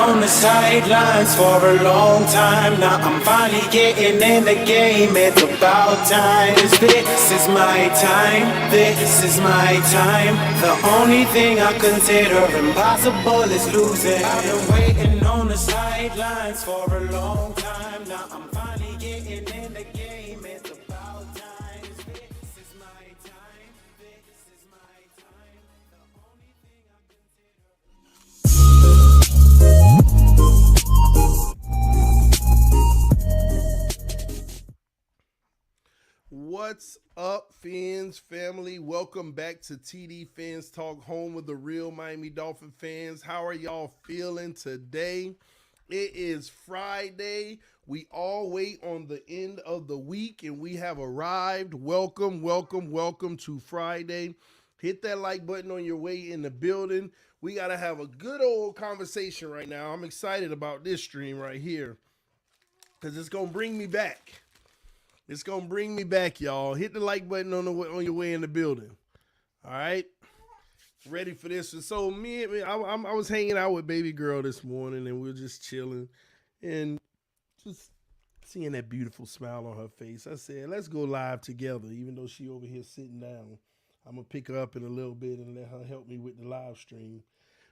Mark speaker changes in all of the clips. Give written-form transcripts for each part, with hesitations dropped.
Speaker 1: on the sidelines for a long time. Now I'm finally getting in the game. It's about time. This is my time. This is my time. The only thing I consider impossible is losing. I've been waiting on the sidelines for a long time. Now I'm finally getting in the game. It's about time. This is my time. This is my time. The only thing I
Speaker 2: What's up, Fins family? Welcome back to TDPHINSTALK, home of the real Miami Dolphin fans. How are y'all feeling today? It is Friday. We all wait on the end of the week, and we have arrived. Welcome, welcome, welcome to Friday. Hit that like button on your way in the building. We got to have a good old conversation right now. I'm excited about this stream right here because it's going to bring me back. It's going to bring me back, y'all. Hit the like button on your way in the building. All right? Ready for this. And so I was hanging out with baby girl this morning, and we were just chilling and just seeing that beautiful smile on her face. I said, let's go live together, even though she over here sitting down. I'm going to pick her up in a little bit and let her help me with the live stream.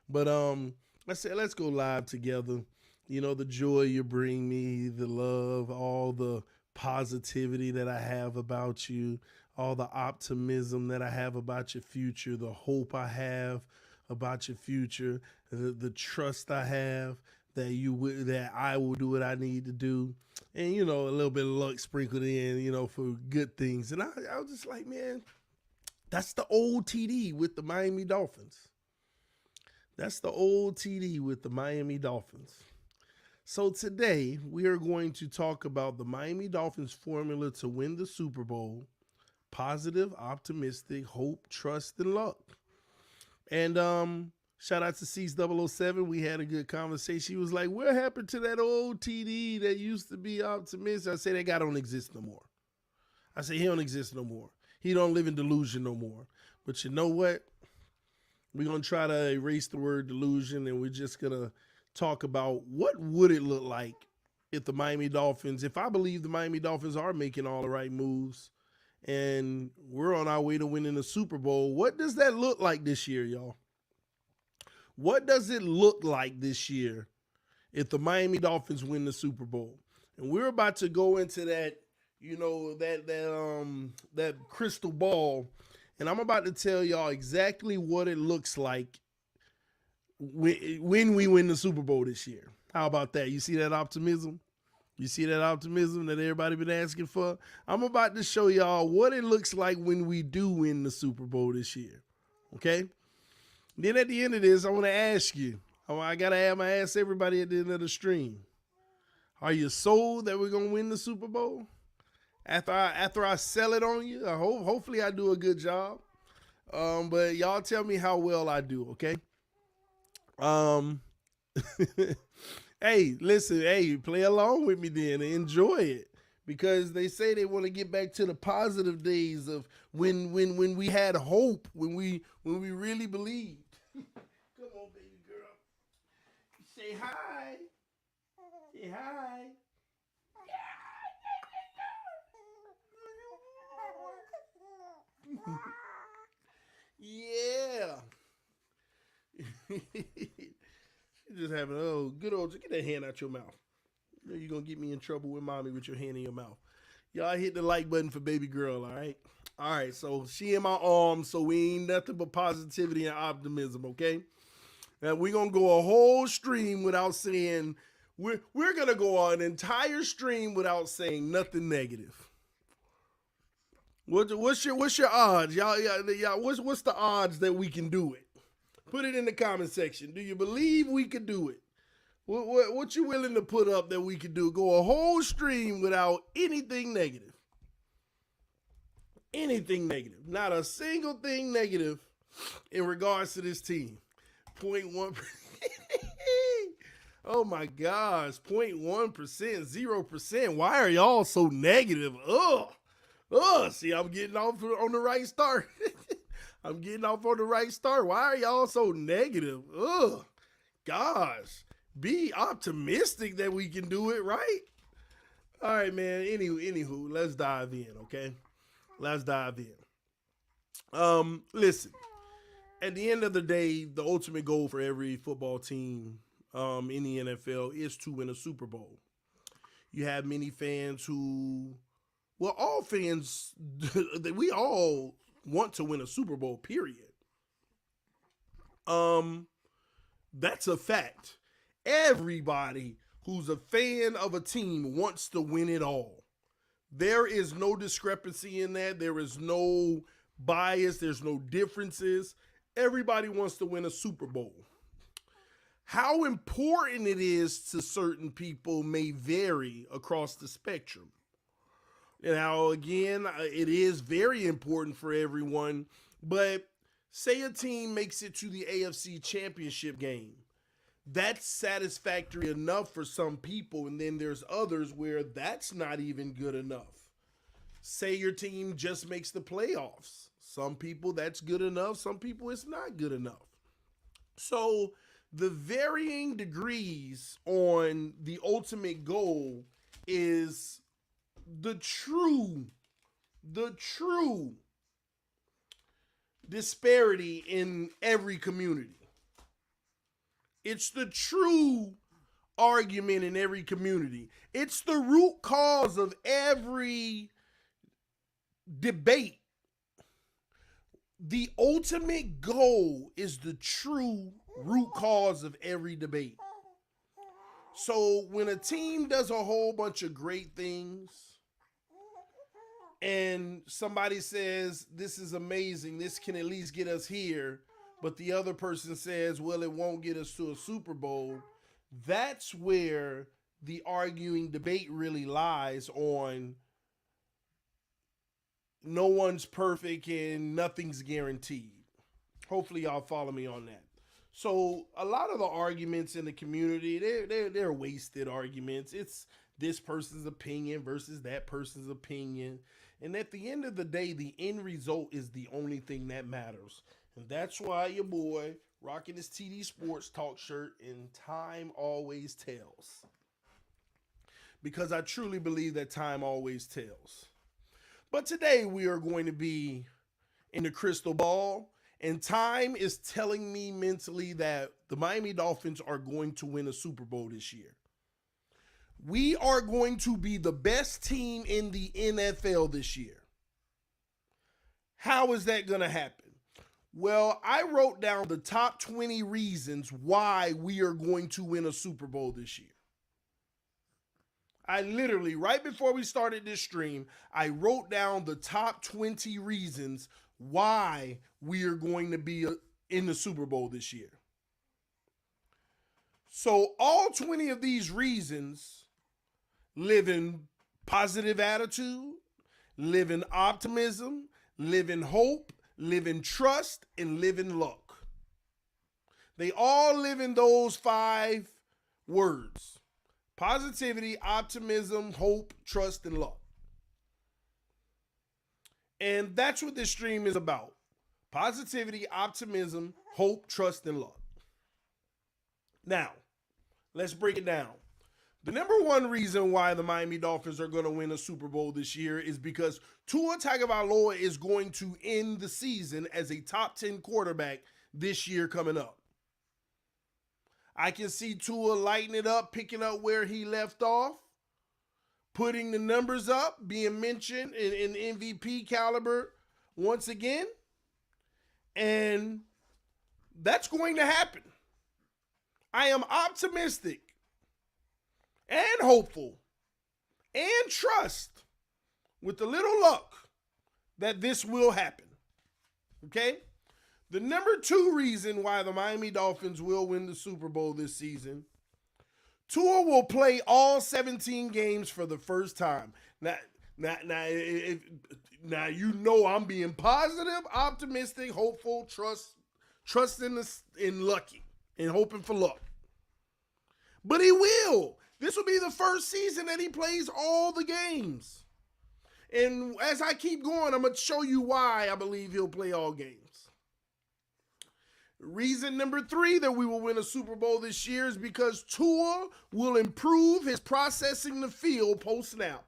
Speaker 2: But I said, let's go live together. You know, the joy you bring me, the love, all the positivity that I have about you, all the optimism that I have about your future, the hope I have about your future, the trust I have that I will do what I need to do, and you know, a little bit of luck sprinkled in, you know, for good things. And I was just like, man, that's the old TD with the Miami Dolphins. That's the old TD with the Miami Dolphins. So today, we are going to talk about the Miami Dolphins formula to win the Super Bowl: positive, optimistic, hope, trust, and luck. And shout out to Cease007. We had a good conversation. He was like, what happened to that old TD that used to be optimistic? I said, that guy don't exist no more. I said, he don't exist no more. He don't live in delusion no more. But you know what? We're going to try to erase the word delusion, and we're just going to talk about what would it look like if the Miami Dolphins, if I believe the Miami Dolphins are making all the right moves and we're on our way to winning the Super Bowl. What does that look like this year, y'all? What does it look like this year if the Miami Dolphins win the Super Bowl? And we're about to go into that, you know, that crystal ball, and I'm about to tell y'all exactly what it looks like when we win the Super Bowl this year. How about that? You see that optimism? You see that optimism that everybody been asking for? I'm about to show y'all what it looks like when we do win the Super Bowl this year. Okay? Then at the end of this, I want to ask you, I got to ask everybody at the end of the stream, are you sold that we're going to win the Super Bowl? After I sell it on you, hopefully I do a good job. But y'all tell me how well I do, okay? Hey, listen, hey, play along with me then and enjoy it, because they say they want to get back to the positive days of when we had hope, when we really believed. Come on, baby girl. Say hi. Say hi. Yeah. Just having good old, get that hand out your mouth. You know you're going to get me in trouble with mommy with your hand in your mouth. Y'all hit the like button for baby girl, all right? All right, so she in my arms, so we ain't nothing but positivity and optimism, okay? Now we're going to go a whole stream without saying, we're going to go an entire stream without saying nothing negative. What's your odds? Y'all, what's the odds that we can do it? Put it in the comment section. Do you believe we could do it? What you willing to put up that we could do? Go a whole stream without anything negative. Anything negative. Not a single thing negative in regards to this team. 0.1%. Oh my gosh. 0.1%, 0%. Why are y'all so negative? See, I'm getting off on the right start. I'm getting off on the right start. Why are y'all so negative? Gosh. be optimistic that we can do it, right? All right, man. Anywho, let's dive in, okay? Let's dive in. Listen. At the end of the day, the ultimate goal for every football team in the NFL is to win a Super Bowl. You have many fans who, well, all fans, we all want to win a Super Bowl, period. That's a fact. Everybody who's a fan of a team wants to win it all. There is no discrepancy in that. There is no bias. There's no differences. Everybody wants to win a Super Bowl. How important it is to certain people may vary across the spectrum. Now, again, it is very important for everyone, but say a team makes it to the AFC Championship game. That's satisfactory enough for some people, and then there's others where that's not even good enough. Say your team just makes the playoffs. Some people that's good enough, some people it's not good enough. So the varying degrees on the ultimate goal is the true disparity in every community. It's the true argument in every community. It's the root cause of every debate. The ultimate goal is the true root cause of every debate. So when a team does a whole bunch of great things and somebody says, this is amazing, this can at least get us here, but the other person says, well, it won't get us to a Super Bowl, that's where the arguing debate really lies on no one's perfect and nothing's guaranteed. Hopefully y'all follow me on that. So a lot of the arguments in the community, they're wasted arguments. It's this person's opinion versus that person's opinion. And at the end of the day, the end result is the only thing that matters. And that's why your boy rocking his TD Sports Talk shirt and time always tells. Because I truly believe that time always tells. But today we are going to be in the crystal ball, and time is telling me mentally that the Miami Dolphins are going to win a Super Bowl this year. We are going to be the best team in the NFL this year. How is that going to happen? Well, I wrote down the top 20 reasons why we are going to win a Super Bowl this year. I literally, right before we started this stream, I wrote down the top 20 reasons why we are going to be in the Super Bowl this year. So all 20 of these reasons live in positive attitude, live in optimism, live in hope, live in trust, and live in luck. They all live in those 5 words. Positivity, optimism, hope, trust, and luck. And that's what this stream is about. Positivity, optimism, hope, trust, and luck. Now, let's break it down. The number one reason why the Miami Dolphins are going to win a Super Bowl this year is because Tua Tagovailoa is going to end the season as a top 10 quarterback this year coming up. I can see Tua lighting it up, picking up where he left off, putting the numbers up, being mentioned in MVP caliber once again. And that's going to happen. I am optimistic and hopeful and trust with a little luck that this will happen. Okay? The number 2 reason why the Miami Dolphins will win the Super Bowl this season, Tua will play all 17 games for the first time. Now you know I'm being positive, optimistic, hopeful, trusting in lucky, and hoping for luck. But he will. This will be the first season that he plays all the games. And as I keep going, I'm going to show you why I believe he'll play all games. Reason number 3 that we will win a Super Bowl this year is because Tua will improve his processing the field post-snap.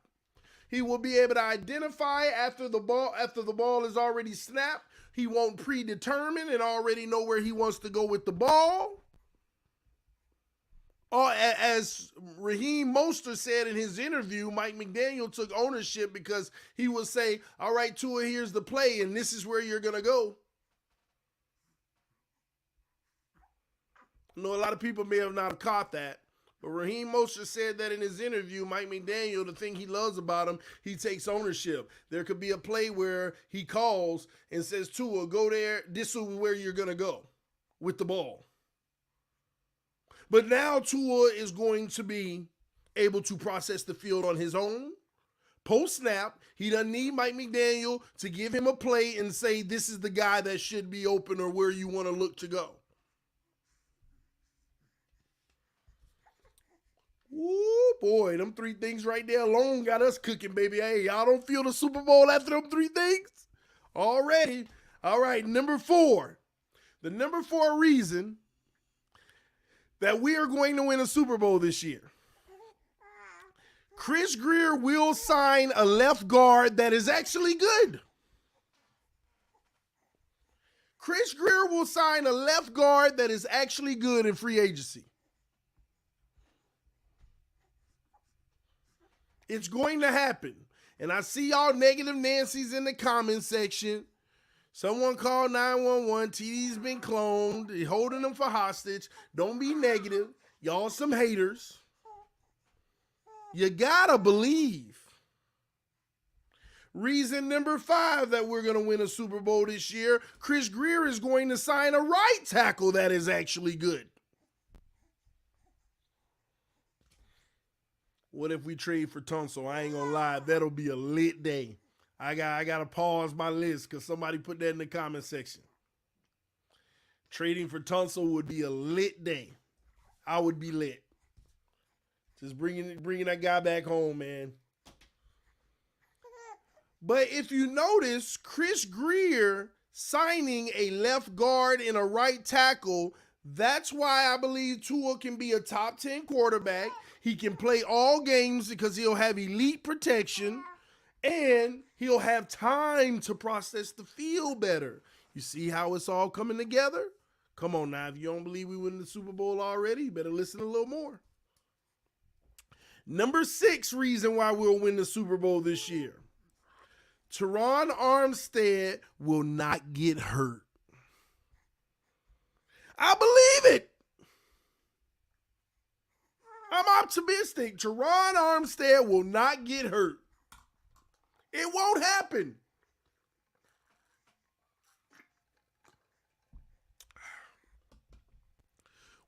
Speaker 2: He will be able to identify after the ball is already snapped. He won't predetermine and already know where he wants to go with the ball. As Raheem Mostert said in his interview, Mike McDaniel took ownership because he will say, all right, Tua, here's the play, and this is where you're going to go. I know a lot of people may have not caught that, but Raheem Mostert said that in his interview. Mike McDaniel, the thing he loves about him, he takes ownership. There could be a play where he calls and says, Tua, go there. This is where you're going to go with the ball. But now Tua is going to be able to process the field on his own. Post-snap, he doesn't need Mike McDaniel to give him a play and say, this is the guy that should be open or where you want to look to go. Ooh, boy, them 3 things right there alone got us cooking, baby. Hey, y'all don't feel the Super Bowl after them 3 things? Already. All right, number 4. The number 4 reason that we are going to win a Super Bowl this year. Chris Grier will sign a left guard that is actually good. Chris Grier will sign a left guard that is actually good in free agency. It's going to happen. And I see y'all negative Nancy's in the comment section. Someone called 911. TD's been cloned. They're holding them for hostage. Don't be negative. Y'all some haters. You gotta believe. Reason number 5 that we're going to win a Super Bowl this year, Chris Grier is going to sign a right tackle that is actually good. What if we trade for Tunsil? I ain't gonna lie, that'll be a lit day. I gotta pause my list because somebody put that in the comment section. Trading for Tunsil would be a lit day. I would be lit. Just bringing that guy back home, man. But if you notice, Chris Grier signing a left guard and a right tackle, that's why I believe Tua can be a top 10 quarterback. He can play all games because he'll have elite protection and he'll have time to process the field better. You see how it's all coming together? Come on now, if you don't believe we win the Super Bowl already, you better listen a little more. Number 6 reason why we'll win the Super Bowl this year. Teron Armstead will not get hurt. I believe it. I'm optimistic. Teron Armstead will not get hurt. It won't happen.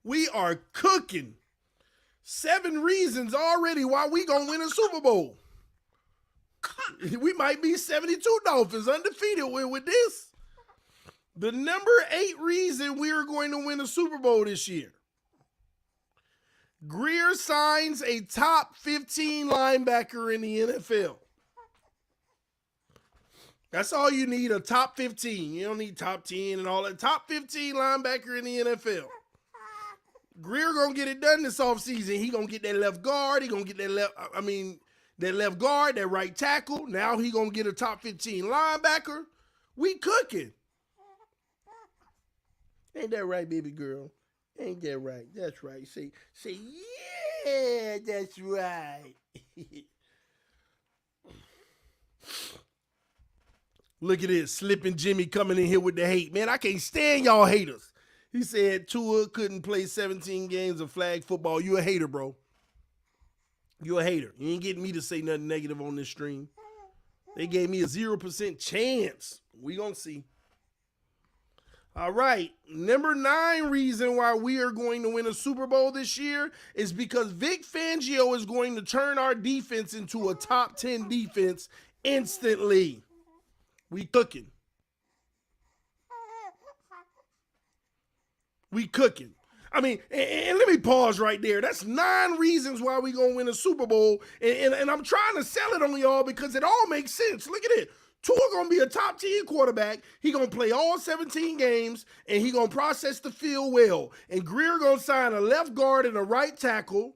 Speaker 2: We are cooking. 7 reasons already why we gonna win a Super Bowl. We might be 72 Dolphins undefeated with this. The number 8 reason we are going to win a Super Bowl this year. Grier signs a top 15 linebacker in the NFL. That's all you need, a top 15. You don't need top 10 and all that. Top 15 linebacker in the NFL. Grier gonna get it done this offseason. He gonna get that left guard. He gonna get that left guard, that right tackle. Now he gonna get a top 15 linebacker. We cooking. Ain't that right, baby girl? Ain't that right? That's right. Say, yeah, that's right. Look at this, Slippin' Jimmy coming in here with the hate. Man, I can't stand y'all haters. He said Tua couldn't play 17 games of flag football. You a hater, bro. You a hater. You ain't getting me to say nothing negative on this stream. They gave me a 0% chance. We gonna see. All right, number 9 reason why we are going to win a Super Bowl this year is because Vic Fangio is going to turn our defense into a top 10 defense instantly. We cooking. We cooking. I mean, and let me pause right there. That's 9 reasons why we going to win a Super Bowl. And I'm trying to sell it on y'all because it all makes sense. Look at it. Tua going to be a top 10 quarterback. He going to play all 17 games, and he going to process the field well. And Greer going to sign a left guard and a right tackle,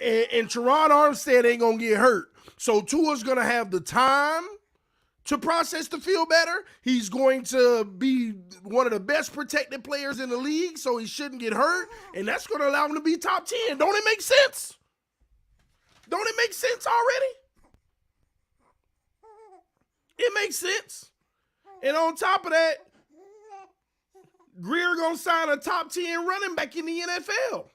Speaker 2: and Teron Armstead ain't going to get hurt. So Tua's going to have the time to process the field better. He's going to be one of the best protected players in the league, so he shouldn't get hurt, and that's going to allow him to be top 10. Don't it make sense? Don't it make sense already? It makes sense. And on top of that, Greer going to sign a top 10 running back in the NFL.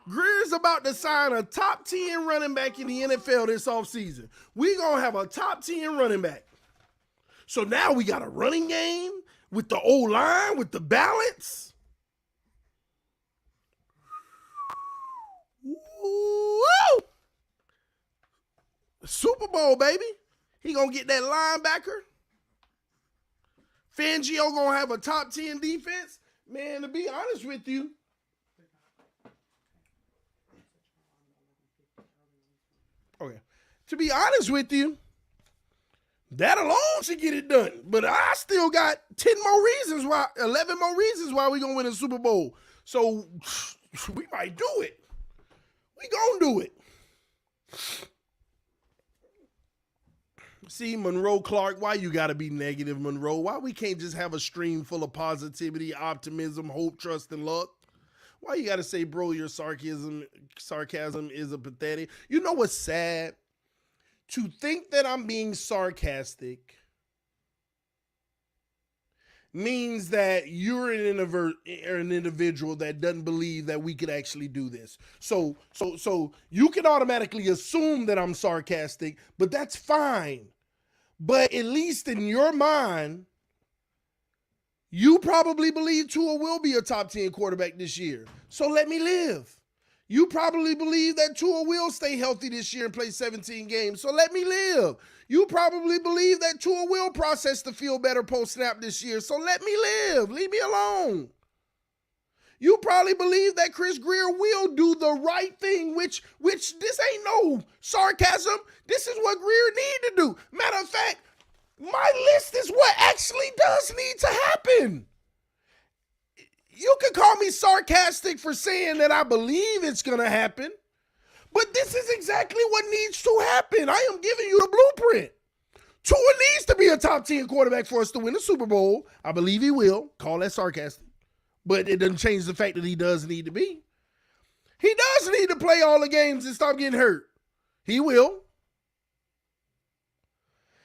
Speaker 2: Greer's about to sign a top 10 running back in the NFL this offseason. We're going to have a top 10 running back. So now we got a running game with the O-line, with the balance. Woo! Super Bowl, baby. He going to get that linebacker. Fangio going to have a top 10 defense. Man, to be honest with you, okay. To be honest with you, that alone should get it done. But I still got 11 more reasons why we're going to win a Super Bowl. So we might do it. We going to do it. See, Monroe Clark, why you got to be negative, Monroe? Why we can't just have a stream full of positivity, optimism, hope, trust, and luck? Why you got to say, bro, your sarcasm is a pathetic? You know what's sad? To think that I'm being sarcastic means that you're an individual that doesn't believe that we could actually do this. So you can automatically assume that I'm sarcastic, but that's fine. But at least in your mind, you probably believe Tua will be a top 10 quarterback this year. So let me live. You probably believe that Tua will stay healthy this year and play 17 games. So let me live. You probably believe that Tua will process the field better post-snap this year. So let me live. Leave me alone. You probably believe that Chris Greer will do the right thing, which this ain't no sarcasm. This is what Greer need to do. Matter of fact, my list is what actually does need to happen. You can call me sarcastic for saying that I believe it's going to happen, but this is exactly what needs to happen. I am giving you the blueprint. Tua needs to be a top 10 quarterback for us to win the Super Bowl. I believe he will. Call that sarcastic. But it doesn't change the fact that he does need to be. He does need to play all the games and stop getting hurt. He will.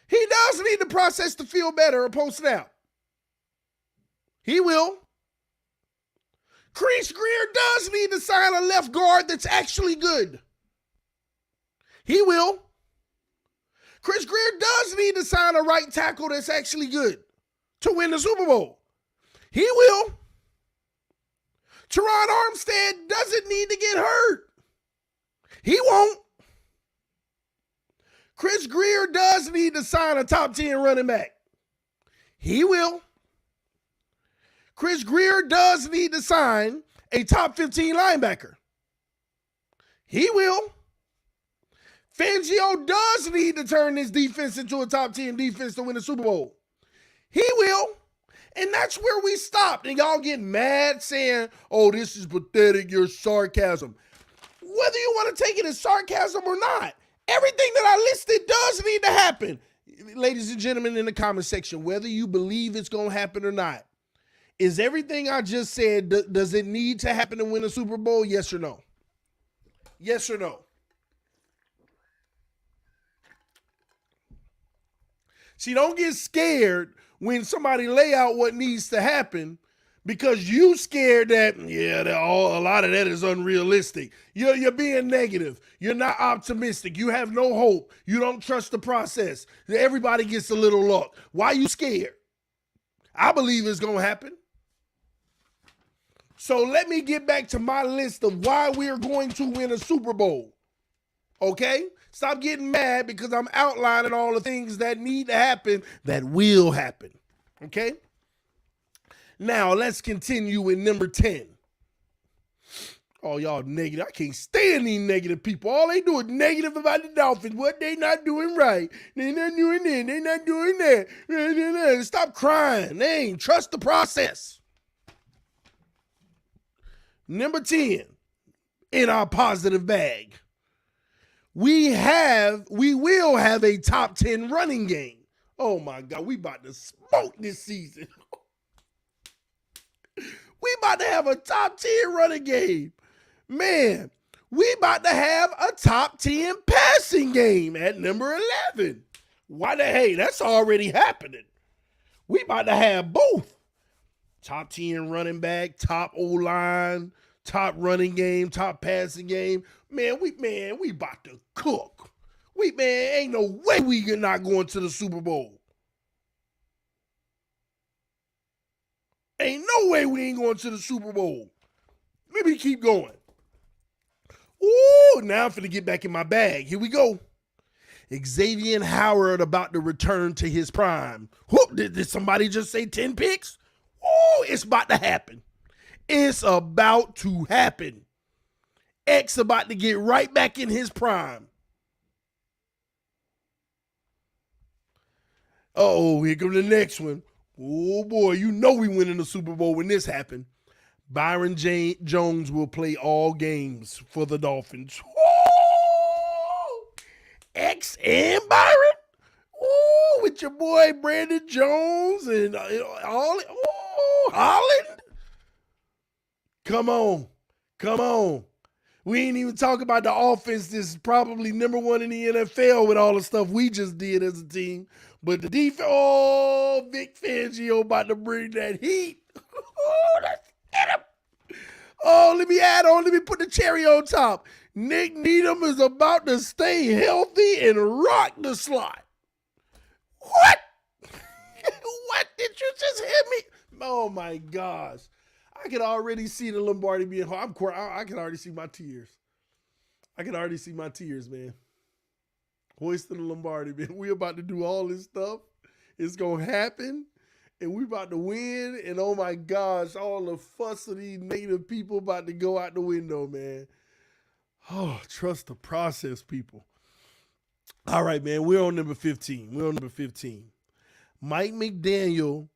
Speaker 2: He does need to process the field better post-snap. He will. Chris Greer does need to sign a left guard that's actually good. He will. Chris Greer does need to sign a right tackle that's actually good to win the Super Bowl. He will. Teron Armstead doesn't need to get hurt. He won't. Chris Greer does need to sign a top 10 running back. He will. Chris Greer does need to sign a top 15 linebacker. He will. Fangio does need to turn this defense into a top 10 defense to win the Super Bowl. He will. And that's where we stopped. And y'all get mad saying, oh, this is pathetic, your sarcasm. Whether you want to take it as sarcasm or not, everything that I listed does need to happen. Ladies and gentlemen in the comment section, whether you believe it's going to happen or not, is everything I just said, does it need to happen to win a Super Bowl? Yes or no? Yes or no? See, don't get scared when somebody lay out what needs to happen because you scared that, a lot of that is unrealistic. You're being negative. You're not optimistic. You have no hope. You don't trust the process. Everybody gets a little luck. Why are you scared? I believe it's going to happen. So let me get back to my list of why we're going to win a Super Bowl. Okay? Stop getting mad because I'm outlining all the things that need to happen that will happen. Okay? Now, let's continue with number 10. Oh, y'all negative. I can't stand these negative people. All they do is negative about the Dolphins. What they not doing right. They not doing that. They not doing that. Stop crying. They ain't trust the process. Number 10 in our positive bag. We will have a top 10 running game. Oh my God, we about to smoke this season. We about to have a top 10 running game. Man, we about to have a top 10 passing game at number 11. Hey, that's already happening. We about to have both. Top 10 running back, top O-line, top running game, top passing game. Man, we about to cook. Ain't no way we not going to the Super Bowl. Ain't no way we ain't going to the Super Bowl. Let me keep going. Ooh, now I'm finna get back in my bag. Here we go. Xavier Howard about to return to his prime. Whoop, did somebody just say 10 picks? Oh, it's about to happen. It's about to happen. X about to get right back in his prime. Uh-oh, here comes the next one. Oh, boy, you know we winning the Super Bowl when this happened. Byron Jones will play all games for the Dolphins. Ooh! X and Byron? Ooh, with your boy Brandon Jones and Holland? Come on. We ain't even talking about the offense. This is probably number 1 in the NFL with all the stuff we just did as a team. But the defense, Vic Fangio about to bring that heat. Let me put the cherry on top. Nick Needham is about to stay healthy and rock the slot. What? What did you just hit me? Oh my gosh. I can already see the Lombardi being hard. I can already see my tears. Man. Hoisting the Lombardi, man. We about to do all this stuff. It's going to happen. And we about to win. And oh my gosh, all the fuss of these native people about to go out the window, man. Oh, trust the process, people. All right, man. We're on number 15. Mike McDaniel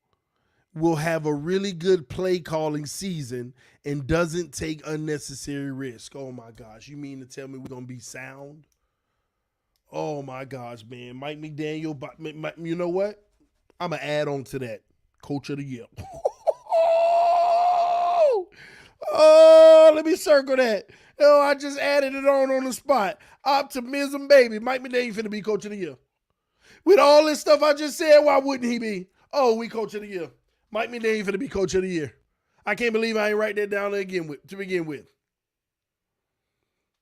Speaker 2: will have a really good play calling season and doesn't take unnecessary risk. Oh my gosh. You mean to tell me we're going to be sound? Oh my gosh, man. Mike McDaniel, you know what? I'm going to add on to that. Coach of the year. Oh, let me circle that. Oh, I just added it on the spot. Optimism, baby. Mike McDaniel finna be coach of the year. With all this stuff I just said, why wouldn't he be? Oh, we coach of the year. Mike McDaniel finna be coach of the year. I can't believe I ain't write that down to begin with.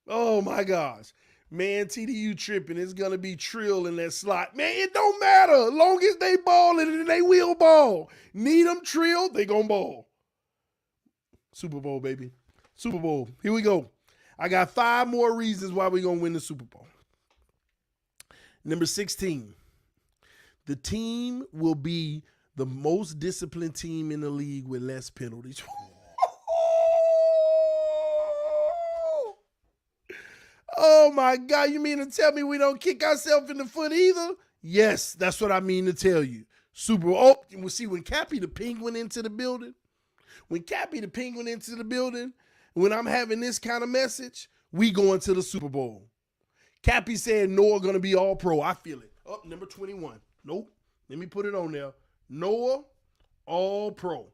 Speaker 2: Oh, my gosh. Man, TDU tripping. It's going to be Trill in that slot. Man, it don't matter. As long as they ball and they will ball. Need them Trill, they going to ball. Super Bowl, baby. Super Bowl. Here we go. I got 5 more reasons why we're going to win the Super Bowl. Number 16. The team will be the most disciplined team in the league with less penalties. Oh, my God. You mean to tell me we don't kick ourselves in the foot either? Yes, that's what I mean to tell you. Super Bowl. Oh, we'll see when Cappy the Penguin into the building. When I'm having this kind of message, we going to the Super Bowl. Cappy said Noah going to be all pro. I feel it. Oh, number 21. Nope. Let me put it on there. Noah, all pro.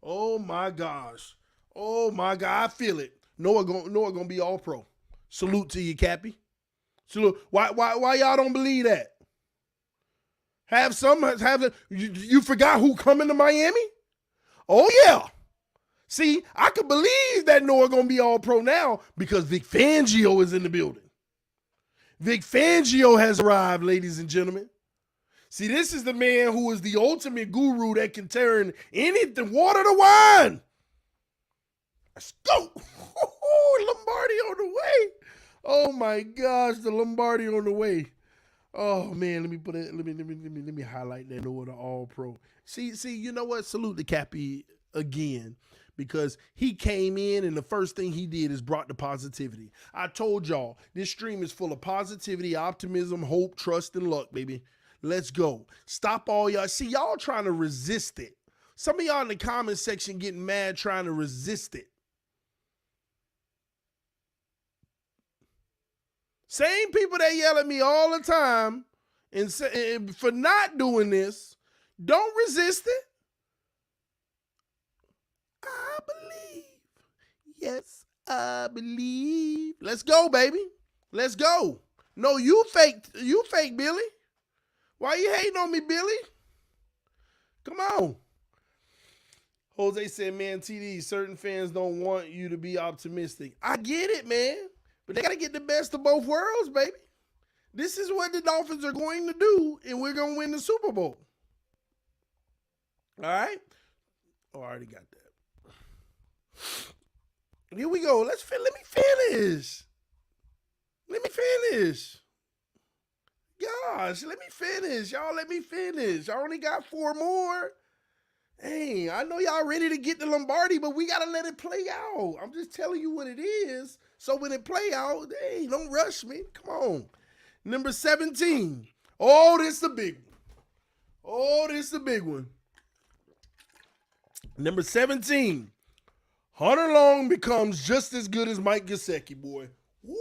Speaker 2: Oh, my gosh. I feel it. Noah gonna be all pro. Salute to you, Cappy. Salute. Why y'all don't believe that? You forgot who coming to Miami? Oh, yeah. See, I could believe that Noah going to be all pro now because Vic Fangio is in the building. Vic Fangio has arrived, ladies and gentlemen. See, this is the man who is the ultimate guru that can turn anything, water to wine. Let's go. Lombardi on the way. Oh my gosh, the Lombardi on the way. Oh man, let me highlight that Noah the all pro. See, you know what? Salute to Cappy again. because he came in and the first thing he did is brought the positivity. I told y'all, this stream is full of positivity, optimism, hope, trust, and luck, baby. Let's go. Stop all y'all. See, y'all trying to resist it. Some of y'all in the comment section getting mad trying to resist it. Same people that yell at me all the time and for not doing this, don't resist it. I believe. Yes, I believe. Let's go, baby. Let's go. No, you fake, Billy. Why you hating on me, Billy? Come on. Jose said, man, TD, certain fans don't want you to be optimistic. I get it, man. But they got to get the best of both worlds, baby. This is what the Dolphins are going to do, and we're going to win the Super Bowl. All right? Oh, I already got that. Here we go. Let me finish. Gosh, let me finish. Y'all let me finish. I only got 4 more. Hey, I know y'all ready to get the Lombardi, but we got to let it play out. I'm just telling you what it is. So when it play out, hey, don't rush me. Come on. Number 17. Oh, this is the big one. Number 17. Hunter Long becomes just as good as Mike Gesicki, boy. Woo!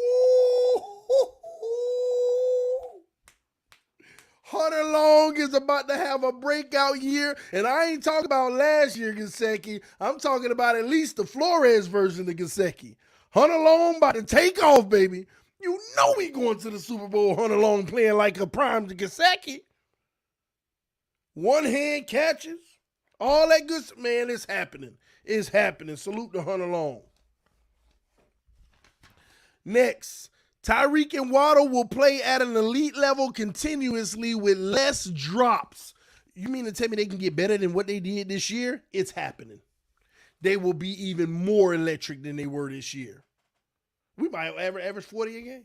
Speaker 2: Hunter Long is about to have a breakout year, and I ain't talking about last year Gesicki. I'm talking about at least the Flores version of Gesicki. Hunter Long about to take off, baby. You know he going to the Super Bowl. Hunter Long playing like a prime Gesicki. One hand catches. All that good, man, it's happening. It's happening. Salute to Hunter Long. Next, Tyreek and Waddle will play at an elite level continuously with less drops. You mean to tell me they can get better than what they did this year? It's happening. They will be even more electric than they were this year. We might average 40 a game.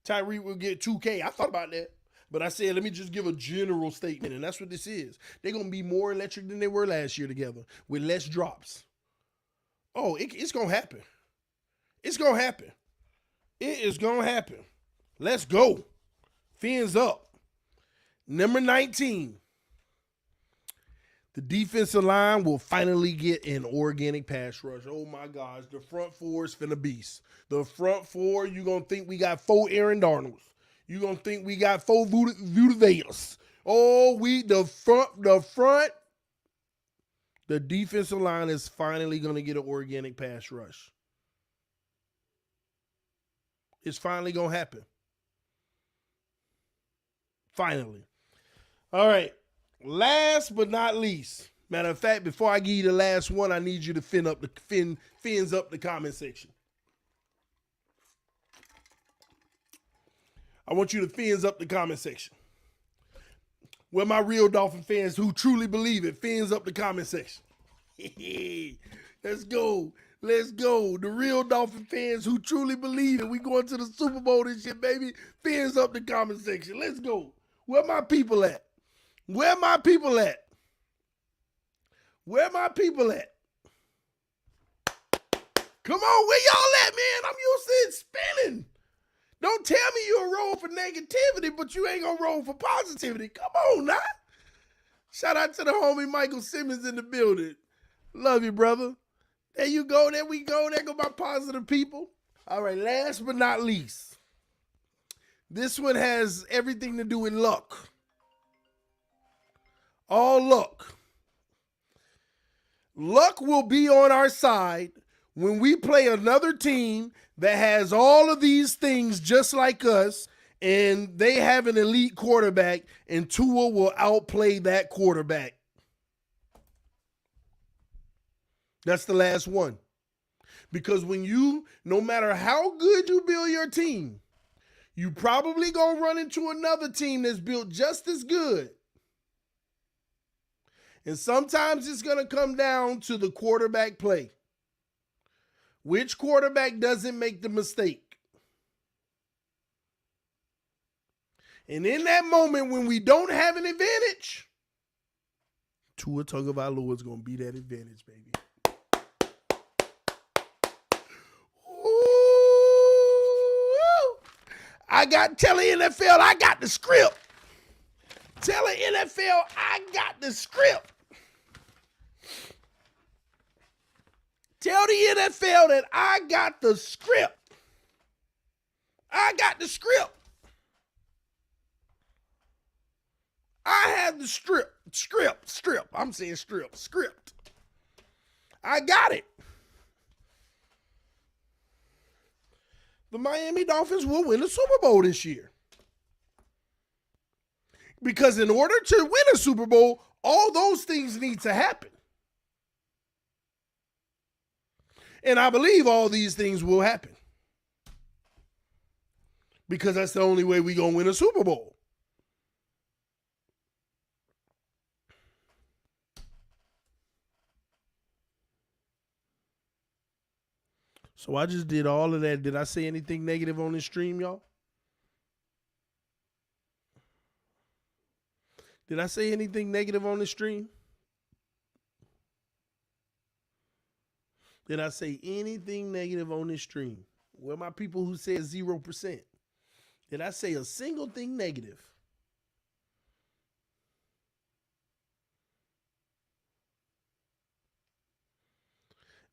Speaker 2: Tyreek will get 2K. I thought about that. But I said, let me just give a general statement, and that's what this is. They're going to be more electric than they were last year together with less drops. Oh, it's going to happen. It's going to happen. It is going to happen. Let's go. Fins up. Number 19. The defensive line will finally get an organic pass rush. Oh, my gosh. The front four is finna beast. The front four, you're going to think we got 4 Aaron Darnolds. You're going to think we got 4 Vita Veas. Oh, the defensive line is finally going to get an organic pass rush. It's finally going to happen. Finally. All right. Last but not least. Matter of fact, before I give you the last one, I need you to fins up the comment section. I want you to fins up the comment section. Where my real Dolphin fans who truly believe it, fins up the comment section. Let's go. Let's go. The real Dolphin fans who truly believe it. We going to the Super Bowl this year, baby. Fins up the comment section. Let's go. Where my people at? Where my people at? Where my people at? Come on, where y'all at, man? I'm used to it spinning. Don't tell me you'll roll for negativity, but you ain't gonna roll for positivity. Come on, now. Shout out to the homie Michael Simmons in the building. Love you, brother. There you go. There we go. There go my positive people. All right, last but not least. This one has everything to do with luck. All luck. Luck will be on our side when we play another team that has all of these things just like us, and they have an elite quarterback, and Tua will outplay that quarterback. That's the last one. Because no matter how good you build your team, you probably going to run into another team that's built just as good. And sometimes it's going to come down to the quarterback play. Which quarterback doesn't make the mistake? And in that moment when we don't have an advantage, Tua Tagovailoa is going to be that advantage, baby. Ooh. I got tell the NFL I got the script. Tell the NFL I got the script. Tell the NFL that I got the script. I got the script. I have the script. I'm saying script. I got it. The Miami Dolphins will win the Super Bowl this year. Because in order to win a Super Bowl, all those things need to happen. And I believe all these things will happen. Because that's the only way we're going to win a Super Bowl. So I just did all of that. Did I say anything negative on this stream, y'all? Did I say anything negative on this stream? Did I say anything negative on this stream? Where my people who said 0%? Did I say a single thing negative?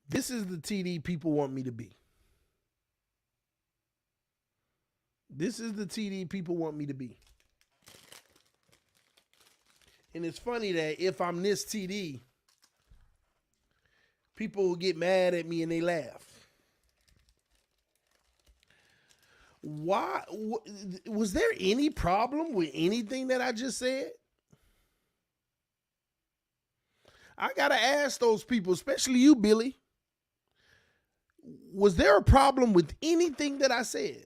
Speaker 2: This is the TD people want me to be. This is the TD people want me to be. And it's funny that if I'm this TD, people will get mad at me and they laugh. Why? Was there any problem with anything that I just said? I got to ask those people, especially you, Billy. Was there a problem with anything that I said?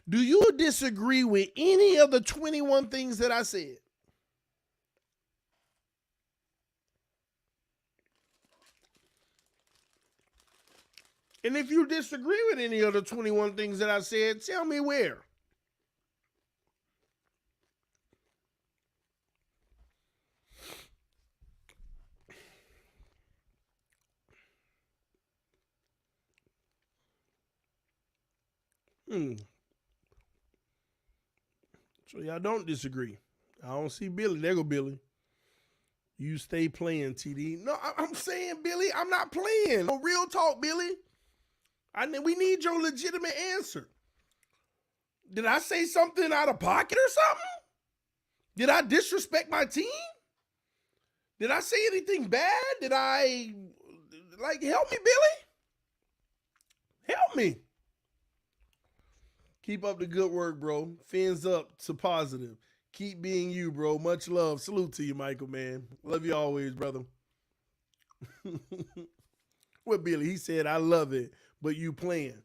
Speaker 2: Do you disagree with any of the 21 things that I said? And if you disagree with any of the 21 things that I said, tell me where. So y'all don't disagree. I don't see Billy. There go Billy. You stay playing, TD. No, I'm saying, Billy, I'm not playing. No, real talk, Billy. We need your legitimate answer. Did I say something out of pocket or something? Did I disrespect my team? Did I say anything bad? Did I, help me, Billy? Help me. Keep up the good work, bro. Fins up to positive. Keep being you, bro. Much love. Salute to you, Michael, man. Love you always, brother. What, Billy? He said, I love it, but you playing.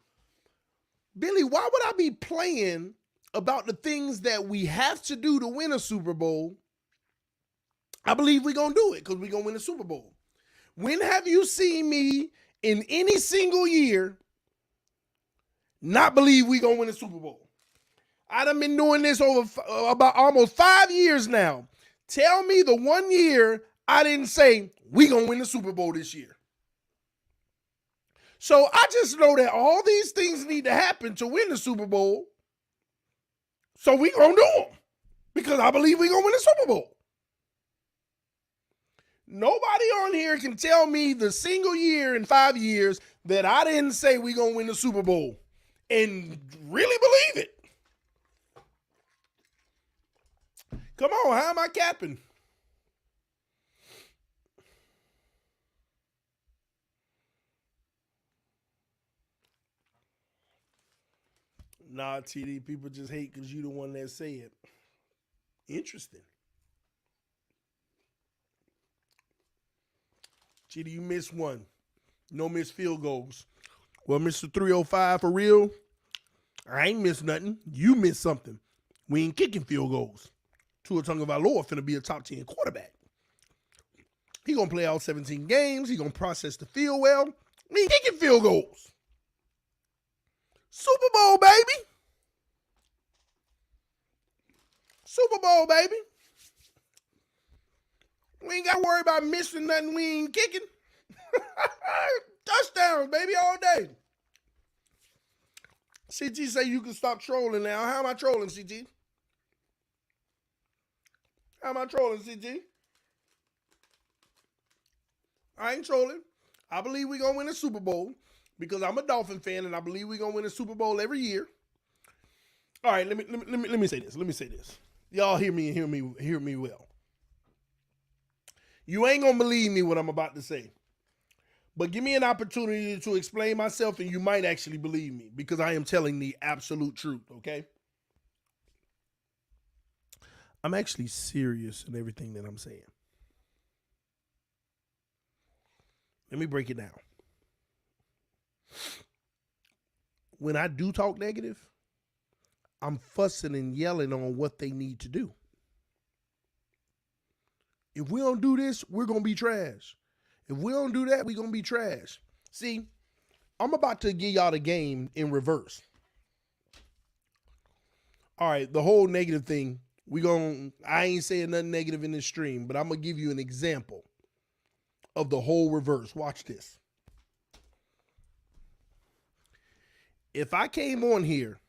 Speaker 2: Billy, why would I be playing about the things that we have to do to win a Super Bowl? I believe we're going to do it because we're going to win a Super Bowl. When have you seen me in any single year not believe we're going to win a Super Bowl? I done been doing this over about almost 5 years now. Tell me the 1 year I didn't say we going to win the Super Bowl this year. So I just know that all these things need to happen to win the Super Bowl. So we going to do them because I believe we going to win the Super Bowl. Nobody on here can tell me the single year in 5 years that I didn't say we going to win the Super Bowl and really believe it. Come on, how am I capping? Nah, TD, people just hate because you the one that say it. Interesting. TD, you missed one. No missed field goals. Well, Mr. 305, for real, I ain't missed nothing. You missed something. We ain't kicking field goals. Tua Tagovailoa finna be a top 10 quarterback. He gonna play all 17 games. He gonna process the field well. We ain't kicking field goals. Super Bowl, baby. Super Bowl, baby. We ain't got to worry about missing nothing we ain't kicking. Touchdowns, baby, all day. CG say you can stop trolling now. How am I trolling, CG? How am I trolling, CG? I ain't trolling. I believe we're going to win a Super Bowl because I'm a Dolphin fan and I believe we're going to win a Super Bowl every year. All right, let me say this. Let me say this. Y'all hear me well. You ain't going to believe me what I'm about to say. But give me an opportunity to explain myself and you might actually believe me because I am telling the absolute truth, okay? I'm actually serious in everything that I'm saying. Let me break it down. When I do talk negative, I'm fussing and yelling on what they need to do. If we don't do this, we're going to be trash. If we don't do that, we're going to be trash. See, I'm about to give y'all the game in reverse. All right, the whole negative thing, I ain't saying nothing negative in this stream, but I'm going to give you an example of the whole reverse. Watch this. If I came on here,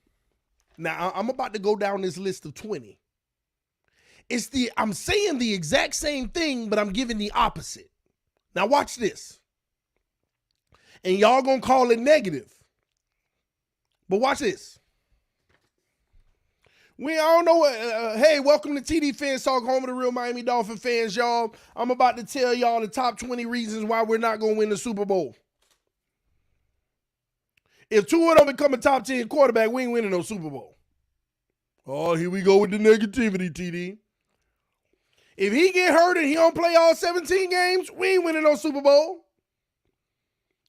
Speaker 2: now I'm about to go down this list of 20. I'm saying the exact same thing, but I'm giving the opposite. Now watch this. And y'all gonna call it negative. But watch this. I don't know what, hey, welcome to TDPHINSTALK, home of the real Miami Dolphin fans, y'all. I'm about to tell y'all the top 20 reasons why we're not gonna win the Super Bowl. If two of them become a top 10 quarterback, we ain't winning no Super Bowl. Oh, here we go with the negativity, TD. If he get hurt and he don't play all 17 games, we ain't winning no Super Bowl.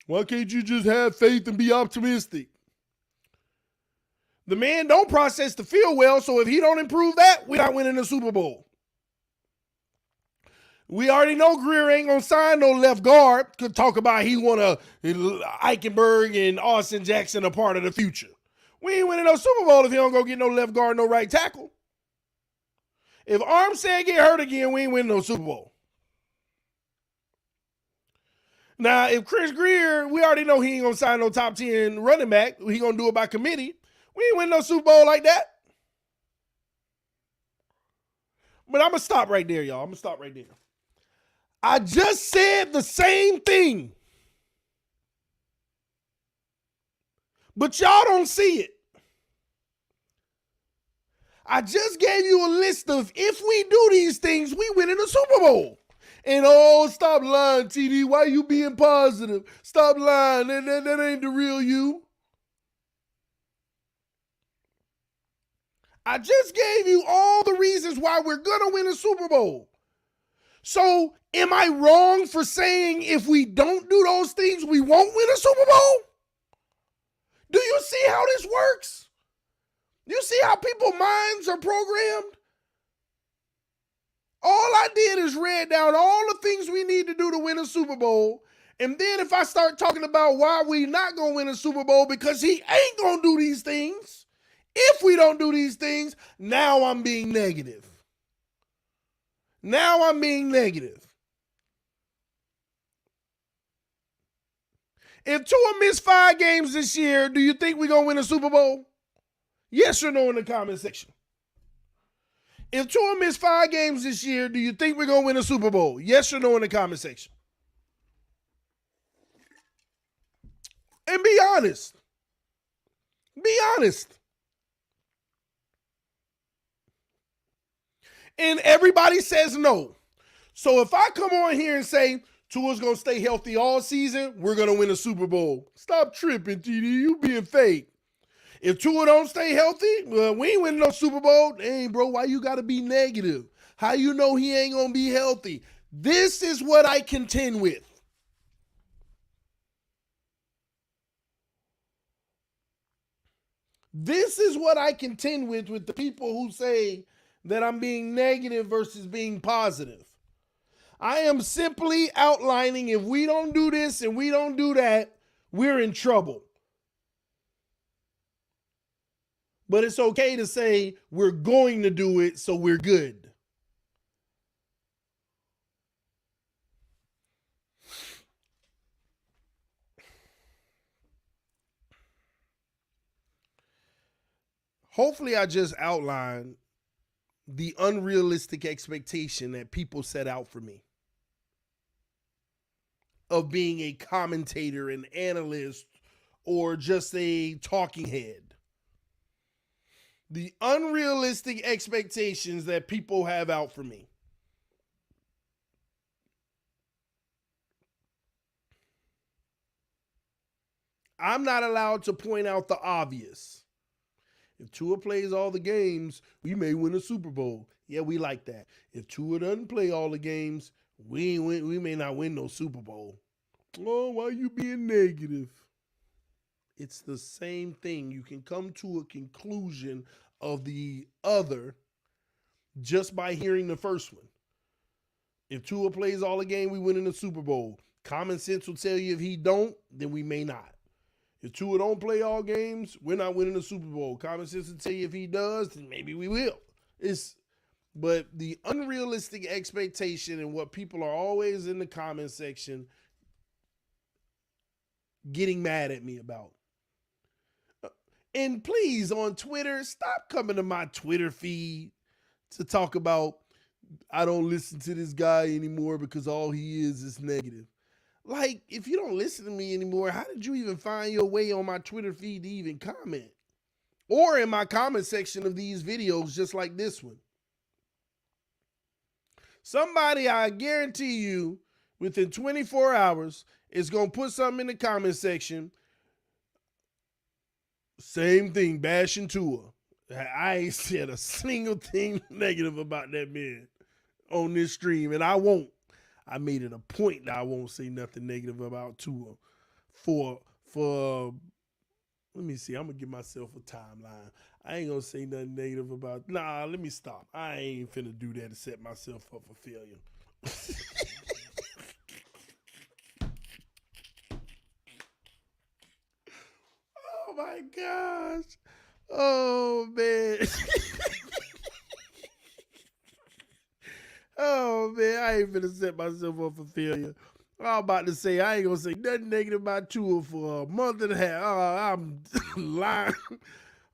Speaker 2: Why can't you just have faith and be optimistic? The man don't process the field well, so if he don't improve that, we're not winning the Super Bowl. We already know Greer ain't going to sign no left guard. Could talk about he want Eichenberg and Austin Jackson a part of the future. We ain't winning no Super Bowl if he don't go get no left guard, no right tackle. If Armstead get hurt again, we ain't winning no Super Bowl. Now, if Chris Greer, we already know he ain't going to sign no top 10 running back. He going to do it by committee. We ain't winning no Super Bowl like that. But I'm going to stop right there, y'all. I'm going to stop right there. I just said the same thing. But y'all don't see it. I just gave you a list of if we do these things, we win in the Super Bowl. And stop lying, TD. Why you being positive? Stop lying. That ain't the real you. I just gave you all the reasons why we're going to win a Super Bowl. So am I wrong for saying if we don't do those things, we won't win a Super Bowl? Do you see how this works? You see how people's minds are programmed? All I did is read down all the things we need to do to win a Super Bowl. And then if I start talking about why we not going to win a Super Bowl because he ain't going to do these things, if we don't do these things, now I'm being negative. Now I'm being negative. If Tua missed 5 games this year, do you think we're going to win a Super Bowl? Yes or no in the comment section. If Tua missed 5 games this year, do you think we're going to win a Super Bowl? Yes or no in the comment section. And be honest. Be honest. And everybody says no. So if I come on here and say, Tua's going to stay healthy all season, we're going to win a Super Bowl. Stop tripping, TD. You being fake. If Tua don't stay healthy, we ain't winning no Super Bowl. Dang, bro, why you got to be negative? How you know he ain't going to be healthy? This is what I contend with. This is what I contend with the people who say that I'm being negative versus being positive. I am simply outlining if we don't do this and we don't do that, we're in trouble. But it's okay to say we're going to do it, so we're good. hopefully I just outlined the unrealistic expectation that people set out for me of being a commentator, an analyst, or just a talking head. The unrealistic expectations that people have out for me. I'm not allowed to point out the obvious. If Tua plays all the games, we may win a Super Bowl. Yeah, we like that. If Tua doesn't play all the games, we may not win no Super Bowl. Oh, why are you being negative? It's the same thing. You can come to a conclusion of the other just by hearing the first one. If Tua plays all the game, we win in the Super Bowl. Common sense will tell you if he don't, then we may not. If Tua don't play all games, we're not winning the Super Bowl. Common sense will tell you if he does, then maybe we will. But the unrealistic expectation and what people are always in the comment section getting mad at me about. And please, on Twitter, stop coming to my Twitter feed to talk about I don't listen to this guy anymore because all he is negative. Like, if you don't listen to me anymore, how did you even find your way on my Twitter feed to even comment? Or in my comment section of these videos, just like this one. Somebody, I guarantee you, within 24 hours, is going to put something in the comment section. Same thing, bashing Tua. I ain't said a single thing negative about that man on this stream, and I won't. I made it a point that I won't say nothing negative about Tua for let me see, I'm going to give myself a timeline. I ain't going to say nothing negative about, let me stop. I ain't finna do that to set myself up for failure. Oh my gosh. Oh man. Oh man, I ain't finna set myself up for failure. I'm about to say I ain't gonna say nothing negative about Tua for a month and a half. Oh, I'm lying.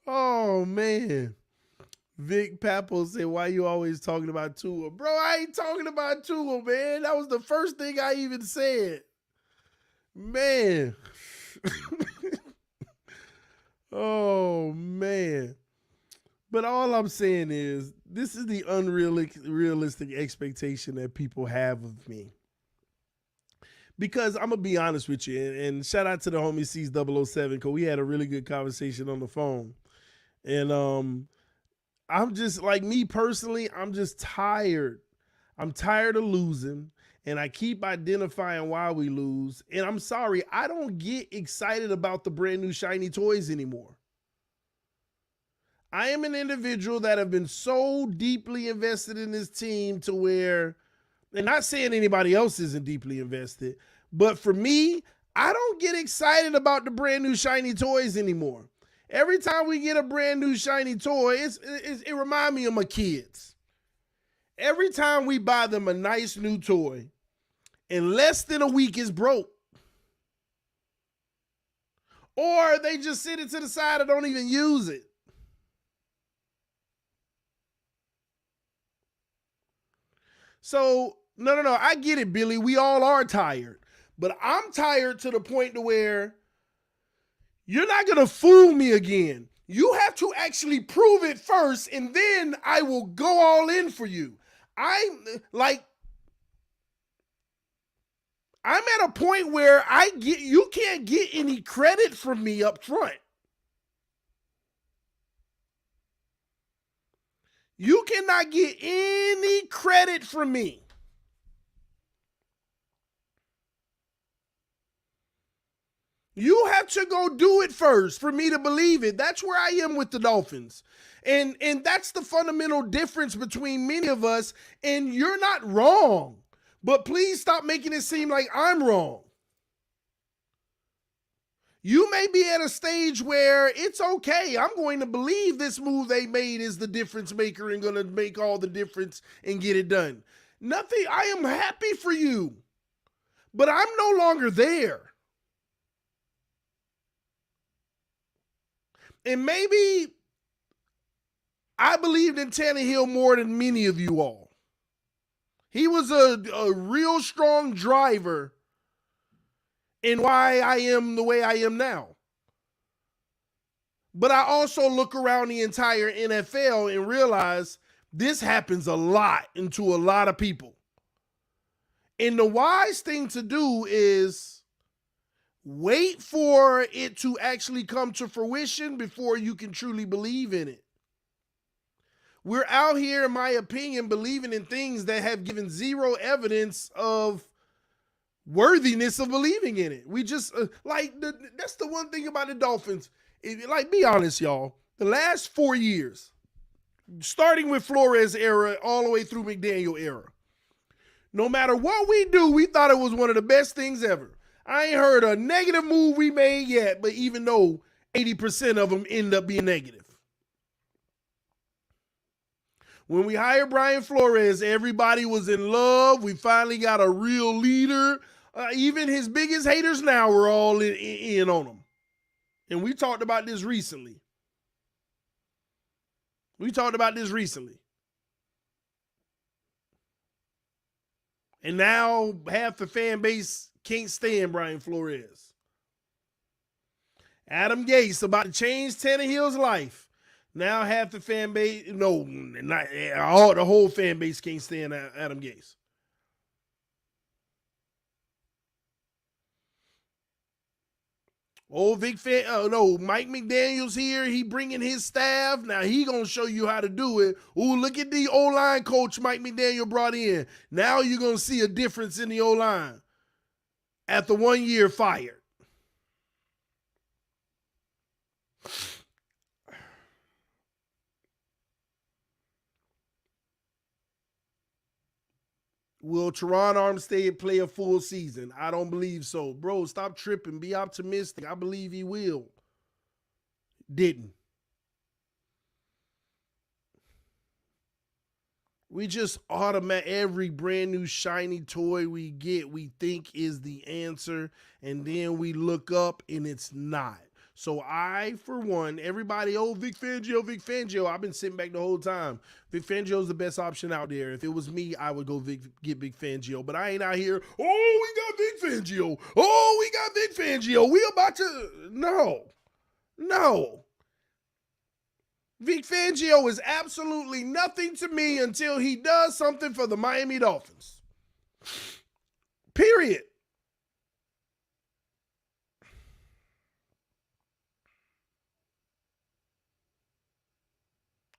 Speaker 2: Oh man. Vic Papo said, why you always talking about Tua? Bro, I ain't talking about Tua, man. That was the first thing I even said. Man. Oh man. But all I'm saying is this is the unrealistic expectation that people have of me. Because I'm going to be honest with you, and shout out to the homie C's007 because we had a really good conversation on the phone. And I'm just, like me personally, I'm just tired. I'm tired of losing, and I keep identifying why we lose. And I'm sorry, I don't get excited about the brand new shiny toys anymore. I am an individual that have been so deeply invested in this team to where, and not saying anybody else isn't deeply invested, but for me, I don't get excited about the brand new shiny toys anymore. Every time we get a brand new shiny toy, it reminds me of my kids. Every time we buy them a nice new toy, in less than a week it's broke. Or they just sit it to the side and don't even use it. So, no, I get it, Billy. We all are tired. But I'm tired to the point to where you're not going to fool me again. You have to actually prove it first, and then I will go all in for you. I'm at a point where you can't get any credit from me up front. You cannot get any credit from me. You have to go do it first for me to believe it. That's where I am with the Dolphins. And that's the fundamental difference between many of us. And you're not wrong. But please stop making it seem like I'm wrong. You may be at a stage where it's okay. I'm going to believe this move they made is the difference maker and going to make all the difference and get it done. Nothing. I am happy for you. But I'm no longer there. And maybe I believed in Tannehill more than many of you all. He was a real strong driver in why I am the way I am now. But I also look around the entire NFL and realize this happens a lot to a lot of people. And the wise thing to do is wait for it to actually come to fruition before you can truly believe in it. We're out here, in my opinion, believing in things that have given zero evidence of worthiness of believing in it. We just, that's the one thing about the Dolphins. Be honest, y'all. The last 4 years, starting with Flores era all the way through McDaniel era, no matter what we do, we thought it was one of the best things ever. I ain't heard a negative move we made yet, but even though 80% of them end up being negative. When we hired Brian Flores, everybody was in love. We finally got a real leader. Even his biggest haters now were all in on him. And we talked about this recently. And now half the fan base can't stand Brian Flores. Adam Gase about to change Tannehill's life. Now half the fan base, no, not all, the whole fan base can't stand Adam Gase. Mike McDaniel's here. He bringing his staff. Now he gonna show you how to do it. Ooh, look at the O-line coach Mike McDaniel brought in. Now you're gonna see a difference in the O-line. After 1 year fired. Will Teron Armstead play a full season? I don't believe so. Bro, stop tripping. Be optimistic. I believe he will. Didn't. We just every brand new shiny toy we get, we think is the answer, and then we look up and it's not. So I, for one, everybody, Vic Fangio. I've been sitting back the whole time. Vic Fangio is the best option out there. If it was me, I would go get Vic Fangio. But I ain't out here, we got Vic Fangio. We about to, no. Vic Fangio is absolutely nothing to me until he does something for the Miami Dolphins. Period.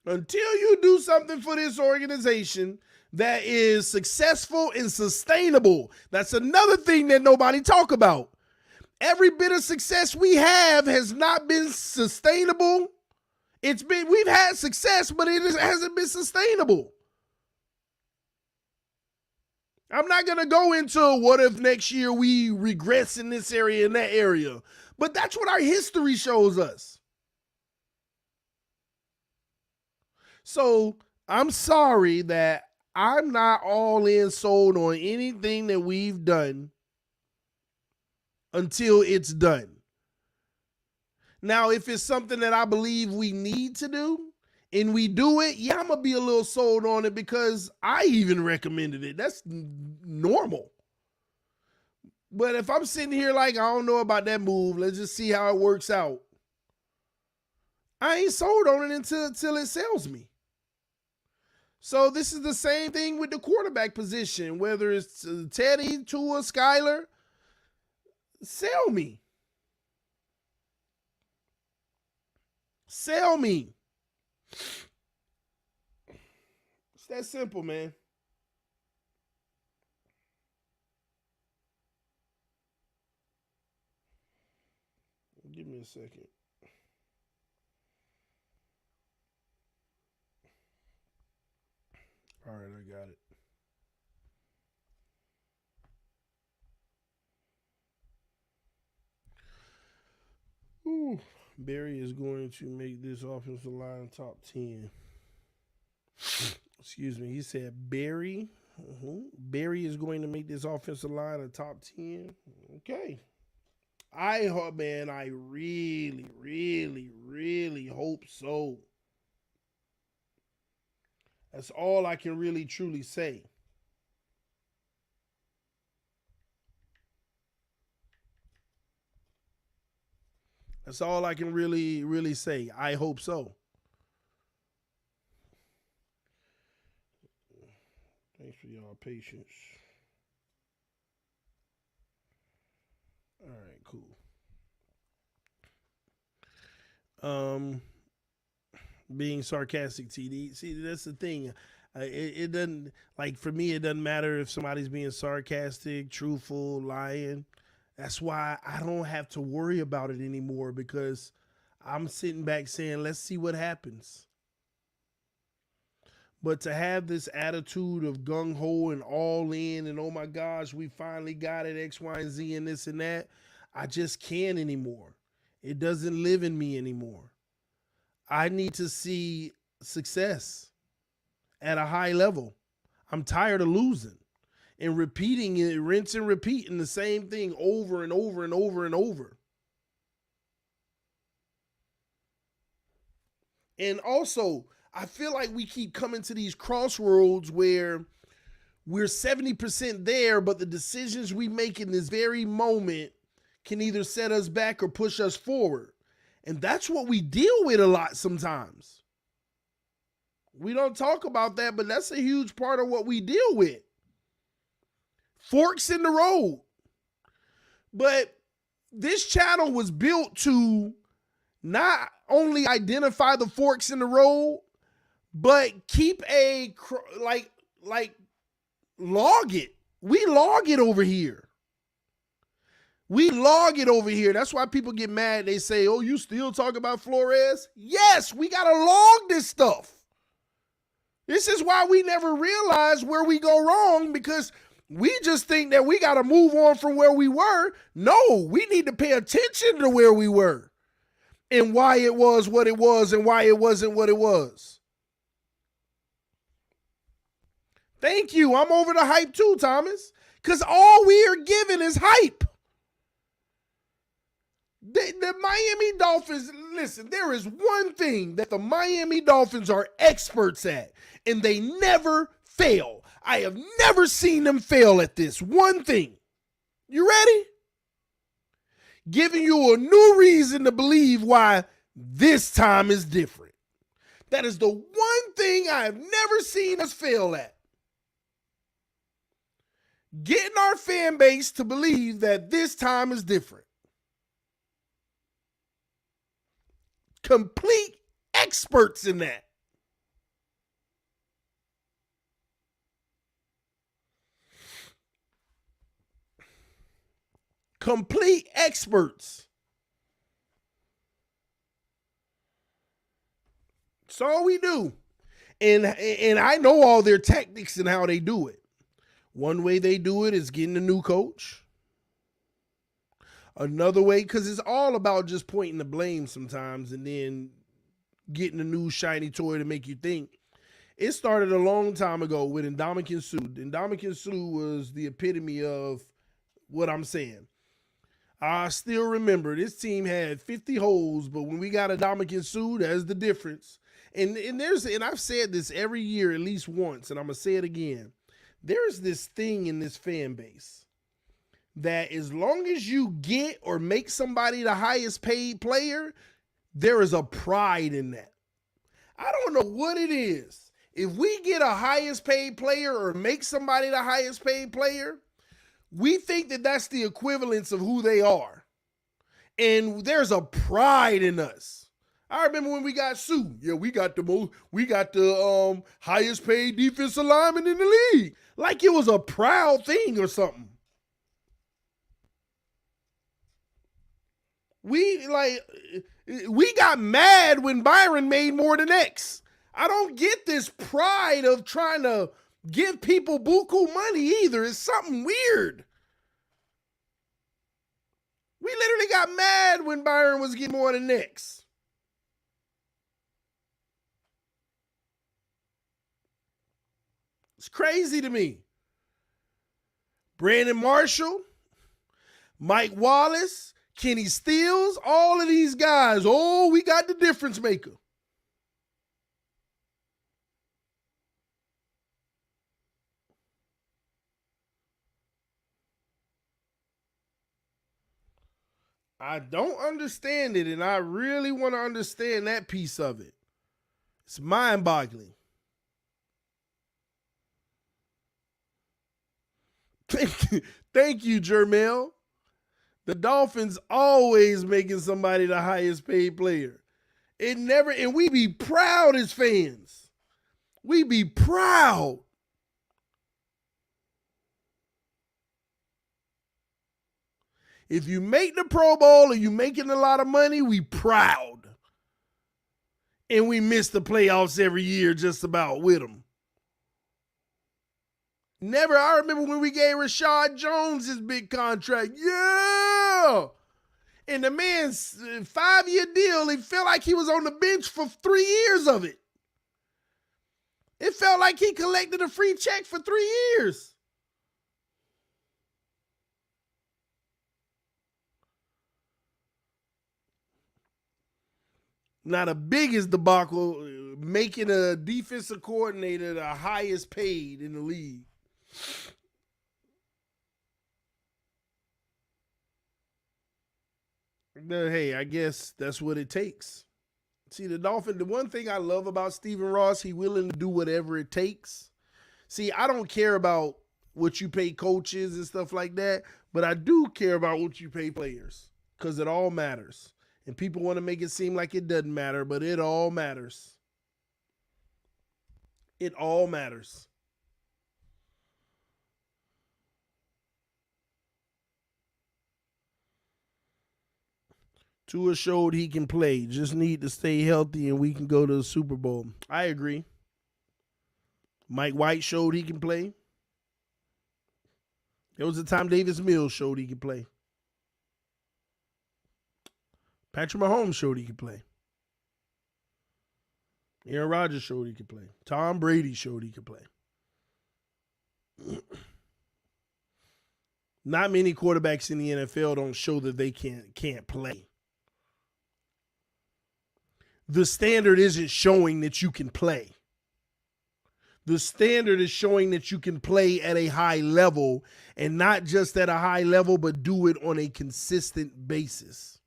Speaker 2: Until you do something for this organization that is successful and sustainable. That's another thing that nobody talk about. Every bit of success we have has not been sustainable. We've had success, but it hasn't been sustainable. I'm not going to go into what if next year we regress in this area and that area, but that's what our history shows us. So I'm sorry that I'm not all in sold on anything that we've done until it's done. Now, if it's something that I believe we need to do and we do it, I'm going to be a little sold on it because I even recommended it. That's normal. But if I'm sitting here like, I don't know about that move, let's just see how it works out, I ain't sold on it until it sells me. So this is the same thing with the quarterback position, whether it's Teddy, Tua, Skyler, sell me. Sell me. It's that simple, man. Give me a second. All right, I got it. Ooh, Barry is going to make this offensive line top 10. Excuse me. He said Barry. Barry is going to make this offensive line a top 10. Okay. I really, really, really hope so. That's all I can really truly say. That's all I can really say. I hope so. Thanks for y'all patience. All right, cool. Being sarcastic, TD. See, that's the thing. It doesn't, like, for me, it doesn't matter if somebody's being sarcastic, truthful, lying. That's why I don't have to worry about it anymore, because I'm sitting back saying, let's see what happens. But to have this attitude of gung ho and all in and oh my gosh, we finally got it, X, Y, and Z, and this and that, I just can't anymore. It doesn't live in me anymore. I need to see success at a high level. I'm tired of losing and repeating it, rinse and repeating the same thing over and over and over and over. And also, I feel like we keep coming to these crossroads where we're 70% there, but the decisions we make in this very moment can either set us back or push us forward. And that's what we deal with a lot sometimes. We don't talk about that, but that's a huge part of what we deal with. Forks in the road. But this channel was built to not only identify the forks in the road, but keep log it. We log it over here. We log it over here. That's why people get mad. They say, oh, you still talk about Flores? Yes, we got to log this stuff. This is why we never realize where we go wrong, because we just think that we got to move on from where we were. No, we need to pay attention to where we were and why it was what it was and why it wasn't what it was. Thank you. I'm over the hype too, Thomas, because all we are given is hype. The Miami Dolphins, listen, there is one thing that the Miami Dolphins are experts at, and they never fail. I have never seen them fail at this one thing. You ready? Giving you a new reason to believe why this time is different. That is the one thing I have never seen us fail at. Getting our fan base to believe that this time is different. Complete experts in that. Complete experts. That's all we do. And I know all their tactics and how they do it. One way they do it is getting a new coach. Another way, because it's all about just pointing the blame sometimes and then getting a new shiny toy to make you think. It started a long time ago with Ndamukong Suh. Ndamukong Suh was the epitome of what I'm saying. I still remember this team had 50 holes, but when we got Ndamukong Suh, that's the difference. And I've said this every year at least once, and I'm going to say it again. There's this thing in this fan base that as long as you get or make somebody the highest paid player, there is a pride in that. I don't know what it is. If we get a highest paid player or make somebody the highest paid player, we think that that's the equivalence of who they are. And there's a pride in us. I remember when we got Suh. Yeah, we got the highest paid defensive lineman in the league. Like it was a proud thing or something. We got mad when Byron made more than X. I don't get this pride of trying to give people buku money either. It's something weird. We literally got mad when Byron was getting more than X. It's crazy to me. Brandon Marshall, Mike Wallace, Kenny Stills, all of these guys. Oh, we got the difference maker. I don't understand it, and I really want to understand that piece of it. It's mind-boggling. Thank you, Jermel. The Dolphins always making somebody the highest paid player. It never, and we be proud as fans. We be proud. If you make the Pro Bowl and you making a lot of money, we proud. And we miss the playoffs every year just about with them. Never, I remember when we gave Rashad Jones his big contract. Yeah! And the man's 5-year deal, he felt like he was on the bench for 3 years of it. It felt like he collected a free check for 3 years. Now, the biggest debacle, making a defensive coordinator the highest paid in the league. Hey, I guess that's what it takes. See, the one thing I love about Stephen Ross, he willing to do whatever it takes. See, I don't care about what you pay coaches and stuff like that, but I do care about what you pay players because it all matters. And people want to make it seem like it doesn't matter, but it all matters. It all matters. Tua showed he can play. Just need to stay healthy and we can go to the Super Bowl. I agree. Mike White showed he can play. There was a time Davis Mills showed he could play. Patrick Mahomes showed he could play. Aaron Rodgers showed he could play. Tom Brady showed he could play. Not many quarterbacks in the NFL don't show that they can't play. The standard isn't showing that you can play. The standard is showing that you can play at a high level, and not just at a high level, but do it on a consistent basis.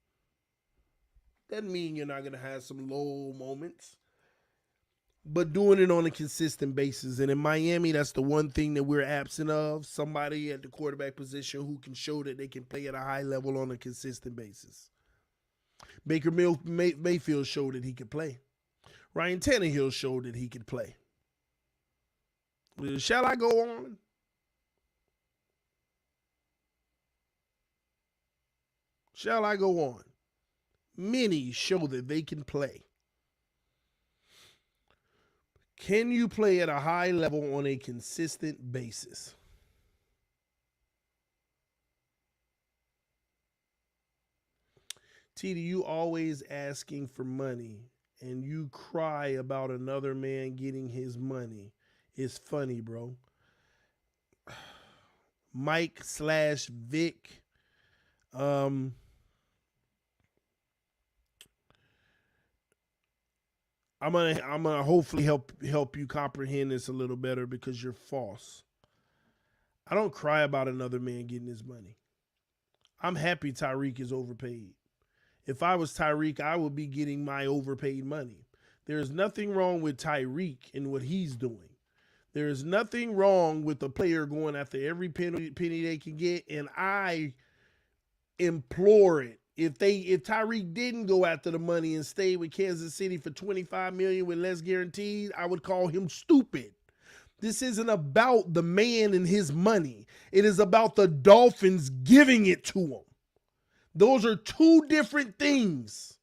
Speaker 2: Doesn't mean you're not going to have some low moments, but doing it on a consistent basis. And in Miami, that's the one thing that we're absent of, somebody at the quarterback position who can show that they can play at a high level on a consistent basis. Baker Mayfield showed that he could play. Ryan Tannehill showed that he could play. Shall I go on? Shall I go on? Many show that they can play. Can you play at a high level on a consistent basis? TD, you always asking for money and you cry about another man getting his money. It's funny, bro. Mike/Vic. I'm gonna hopefully help you comprehend this a little better because you're false. I don't cry about another man getting his money. I'm happy Tyreek is overpaid. If I was Tyreek, I would be getting my overpaid money. There is nothing wrong with Tyreek and what he's doing. There is nothing wrong with the player going after every penny they can get, and I implore it. If Tyreek didn't go after the money and stay with Kansas City for $25 million with less guaranteed, I would call him stupid. This isn't about the man and his money. It is about the Dolphins giving it to him. Those are two different things.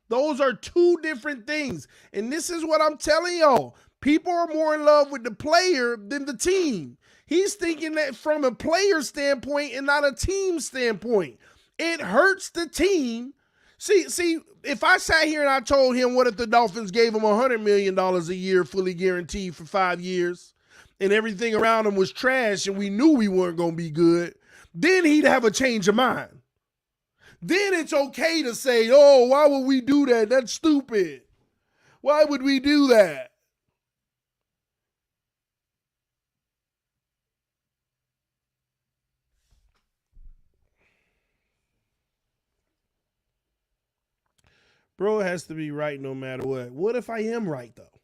Speaker 2: Those are two different things. And this is what I'm telling y'all. People are more in love with the player than the team. He's thinking that from a player standpoint and not a team standpoint. It hurts the team. See, if I sat here and I told him what if the Dolphins gave him $100 million a year fully guaranteed for 5 years and everything around him was trash and we knew we weren't going to be good, then he'd have a change of mind. Then it's okay to say, oh, why would we do that? That's stupid. Why would we do that? Bro has to be right no matter what. What if I am right, though?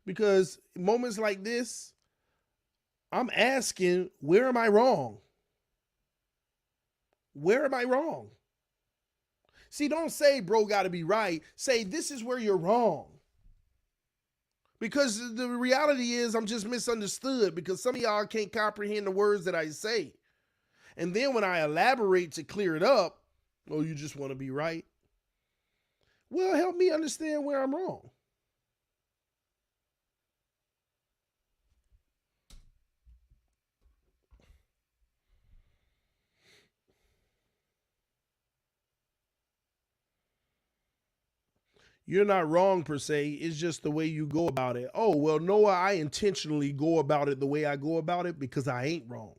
Speaker 2: Because moments like this, I'm asking, where am I wrong? Where am I wrong? See, don't say bro got to be right. Say this is where you're wrong. Because the reality is I'm just misunderstood because some of y'all can't comprehend the words that I say. And then when I elaborate to clear it up, oh, you just want to be right? Well, help me understand where I'm wrong. You're not wrong per se. It's just the way you go about it. Oh, well, Noah, I intentionally go about it the way I go about it because I ain't wrong.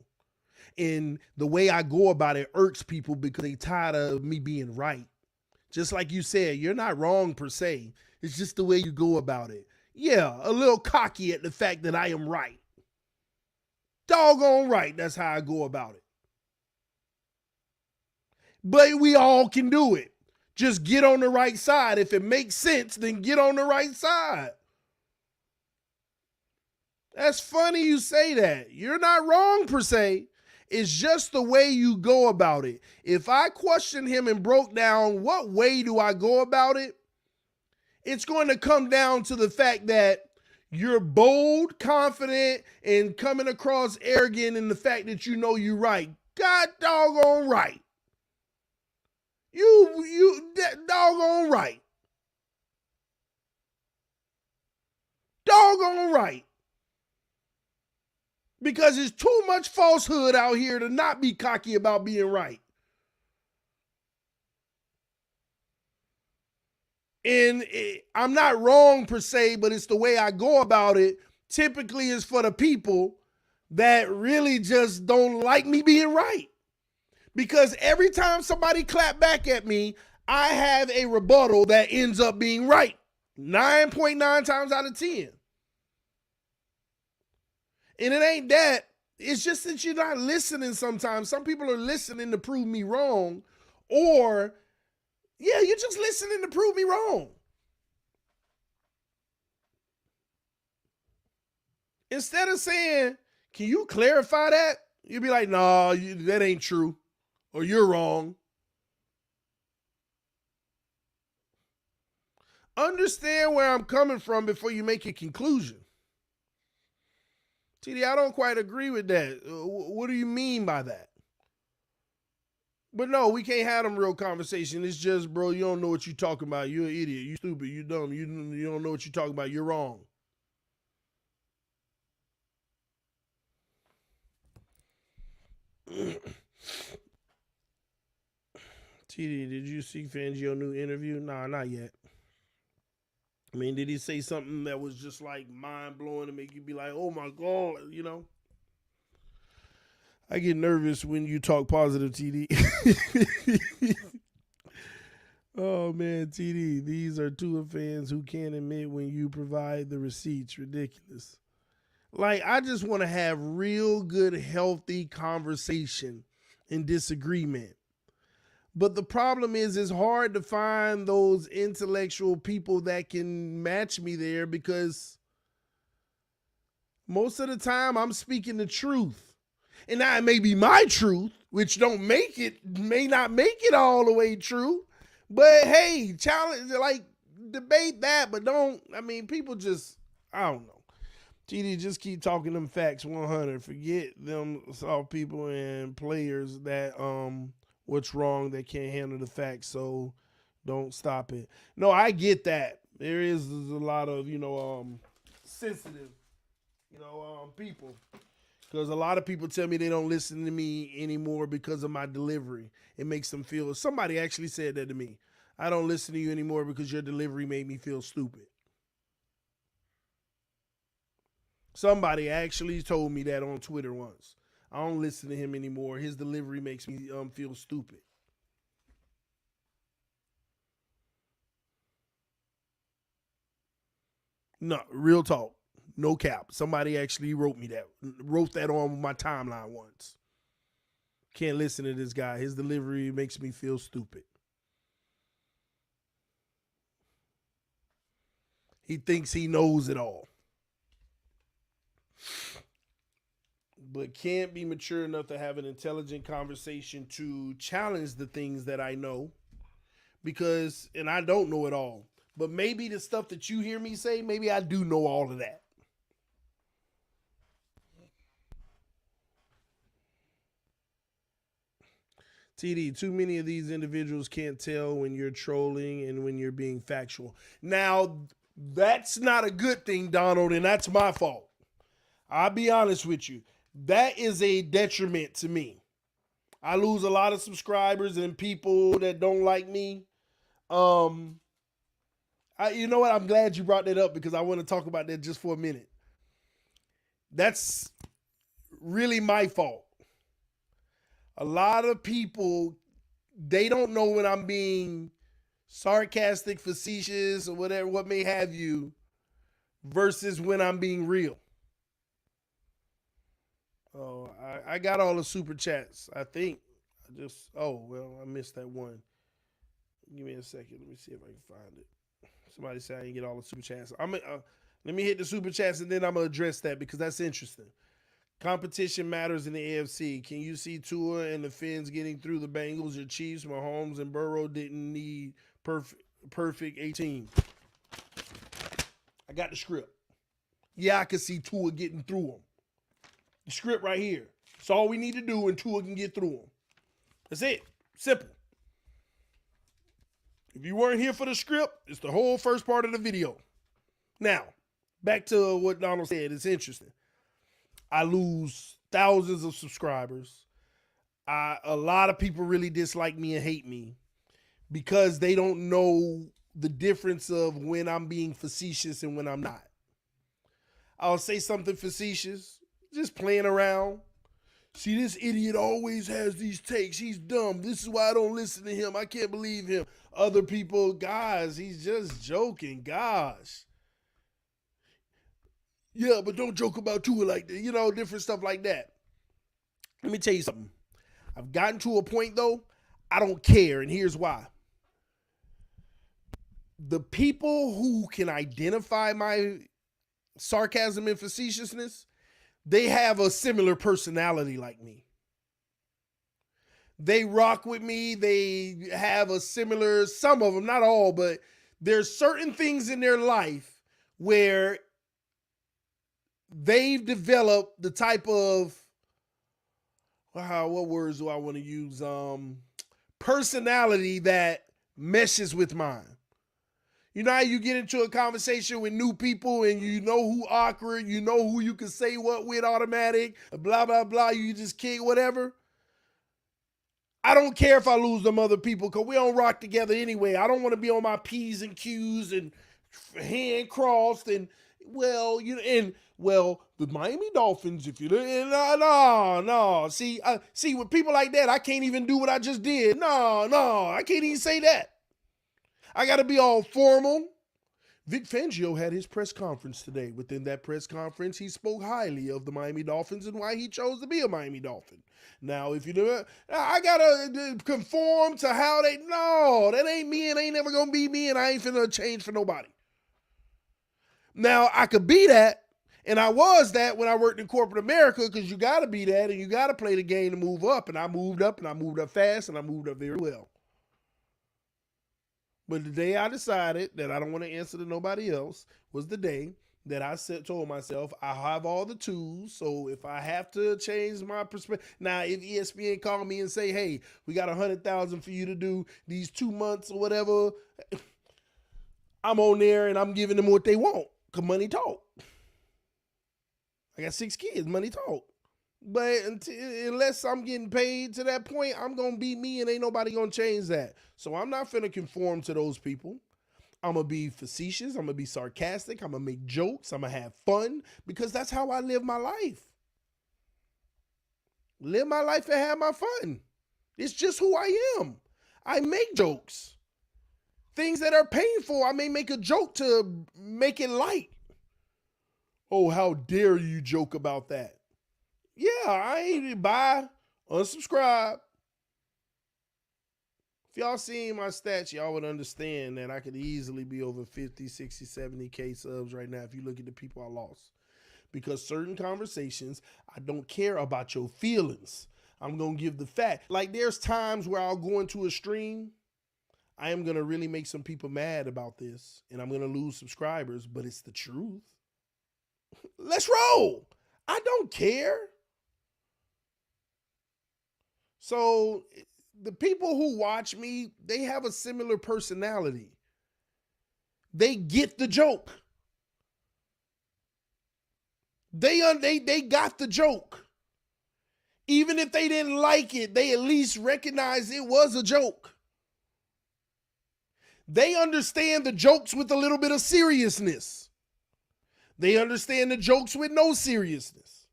Speaker 2: And the way I go about it irks people because they tired of me being right. Just like you said, you're not wrong per se. It's just the way you go about it. Yeah, a little cocky at the fact that I am right. Doggone right, that's how I go about it. But we all can do it. Just get on the right side. If it makes sense, then get on the right side. That's funny you say that. You're not wrong per se. It's just the way you go about it. If I questioned him and broke down what way do I go about it, it's going to come down to the fact that you're bold, confident, and coming across arrogant in the fact that you know you're right. God doggone right. You doggone right. Doggone right. Because there's too much falsehood out here to not be cocky about being right. And I'm not wrong per se, but it's the way I go about it. Typically is for the people that really just don't like me being right. Because every time somebody clap back at me, I have a rebuttal that ends up being right. 9.9 times out of 10. And it ain't that. It's just that you're not listening sometimes. Some people are listening to prove me wrong. Or, yeah, you're just listening to prove me wrong. Instead of saying, can you clarify that? You'd be like, nah, that ain't true. Or you're wrong. Understand where I'm coming from before you make a conclusion. TD, I don't quite agree with that. What do you mean by that? But no, we can't have them real conversation. It's just, bro, you don't know what you're talking about. You're an idiot. You stupid. You dumb. You don't know what you're talking about. You're wrong. TD, did you see Fangio's new interview? Nah, not yet. I mean, did he say something that was just like mind blowing to make you be like, oh my God, you know? I get nervous when you talk positive, TD. Oh man, TD, these are Tua fans who can't admit when you provide the receipts. Ridiculous. Like, I just want to have real good, healthy conversation and disagreement. But the problem is it's hard to find those intellectual people that can match me there because most of the time I'm speaking the truth. And that may be my truth, which may not make it all the way true. But hey, challenge, like, debate that, but people just, I don't know. TD, just keep talking them facts 100. Forget them soft people and players that, what's wrong, they can't handle the facts, so don't stop it. No, I get that. There is a lot of, sensitive, people. Because a lot of people tell me they don't listen to me anymore because of my delivery. It makes them feel, somebody actually said that to me. I don't listen to you anymore because your delivery made me feel stupid. Somebody actually told me that on Twitter once. I don't listen to him anymore. His delivery makes me feel stupid. No, real talk. No cap. Somebody actually wrote that on my timeline once. Can't listen to this guy. His delivery makes me feel stupid. He thinks he knows it all, but can't be mature enough to have an intelligent conversation to challenge the things that I know, because, and I don't know it all, but maybe the stuff that you hear me say, maybe I do know all of that. TD, too many of these individuals can't tell when you're trolling and when you're being factual. Now, that's not a good thing, Donald, and that's my fault. I'll be honest with you. That is a detriment to me. I lose a lot of subscribers and people that don't like me. You know what? I'm glad you brought that up because I want to talk about that just for a minute. That's really my fault. A lot of people, they don't know when I'm being sarcastic, facetious, or whatever, what may have you, versus when I'm being real. Oh, I got all the super chats, I think. I missed that one. Give me a second. Let me see if I can find it. Somebody said I didn't get all the super chats. Let me hit the super chats and then I'm going to address that because that's interesting. Competition matters in the AFC. Can you see Tua and the Fins getting through the Bengals? Your Chiefs, Mahomes, and Burrow didn't need perfect 18. I got the script. Yeah, I can see Tua getting through them. The script right here. It's all we need to do and Tua can get through them. That's it. Simple. If you weren't here for the script, it's the whole first part of the video. Now, back to what Donald said. It's interesting. I lose thousands of subscribers. A lot of people really dislike me and hate me because they don't know the difference of when I'm being facetious and when I'm not. I'll say something facetious, just playing around. See, this idiot always has these takes. He's dumb. This is why I don't listen to him. I can't believe him. Other people, guys, he's just joking. Gosh. Yeah, but don't joke about Tua like that. Different stuff like that. Let me tell you something. I've gotten to a point, though, I don't care, and here's why. The people who can identify my sarcasm and facetiousness, they have a similar personality like me. They rock with me. They have a similar, some of them, not all, but there's certain things in their life where they've developed the type of, what words do I want to use? Personality that meshes with mine. You know how you get into a conversation with new people and you know who awkward, you know who you can say what with automatic, blah, blah, blah, you just kick whatever. I don't care if I lose them other people because we don't rock together anyway. I don't want to be on my P's and Q's and hand crossed and, the Miami Dolphins, if you no. See, with people like that, I can't even do what I just did. No, I can't even say that. I got to be all formal. Vic Fangio had his press conference today. Within that press conference, he spoke highly of the Miami Dolphins and why he chose to be a Miami Dolphin. Now, if you do it, I got to conform to how that ain't me and ain't never going to be me and I ain't finna change for nobody. Now, I could be that, and I was that when I worked in corporate America because you got to be that and you got to play the game to move up. And I moved up fast and I moved up very well. But the day I decided that I don't want to answer to nobody else was the day that I told myself I have all the tools. So if I have to change my perspective. Now, if ESPN called me and say, hey, we got 100,000 for you to do these 2 months or whatever, I'm on there and I'm giving them what they want. Because money talk. I got 6 kids, money talk. But unless I'm getting paid to that point, I'm going to be me and ain't nobody going to change that. So I'm not finna conform to those people. I'm going to be facetious. I'm going to be sarcastic. I'm going to make jokes. I'm going to have fun because that's how I live my life. Live my life and have my fun. It's just who I am. I make jokes. Things that are painful, I may make a joke to make it light. Oh, how dare you joke about that? Yeah, I ain't buy Unsubscribe. If y'all seen my stats, y'all would understand that I could easily be over 50, 60, 70K subs right now if you look at the people I lost. Because certain conversations, I don't care about your feelings. I'm going to give the fact. Like there's times where I'll go into a stream. I am going to really make some people mad about this. And I'm going to lose subscribers. But it's the truth. Let's roll. I don't care. So the people who watch me, they have a similar personality. They get the joke. They got the joke. Even if they didn't like it, they at least recognize it was a joke. They understand the jokes with a little bit of seriousness. They understand the jokes with no seriousness.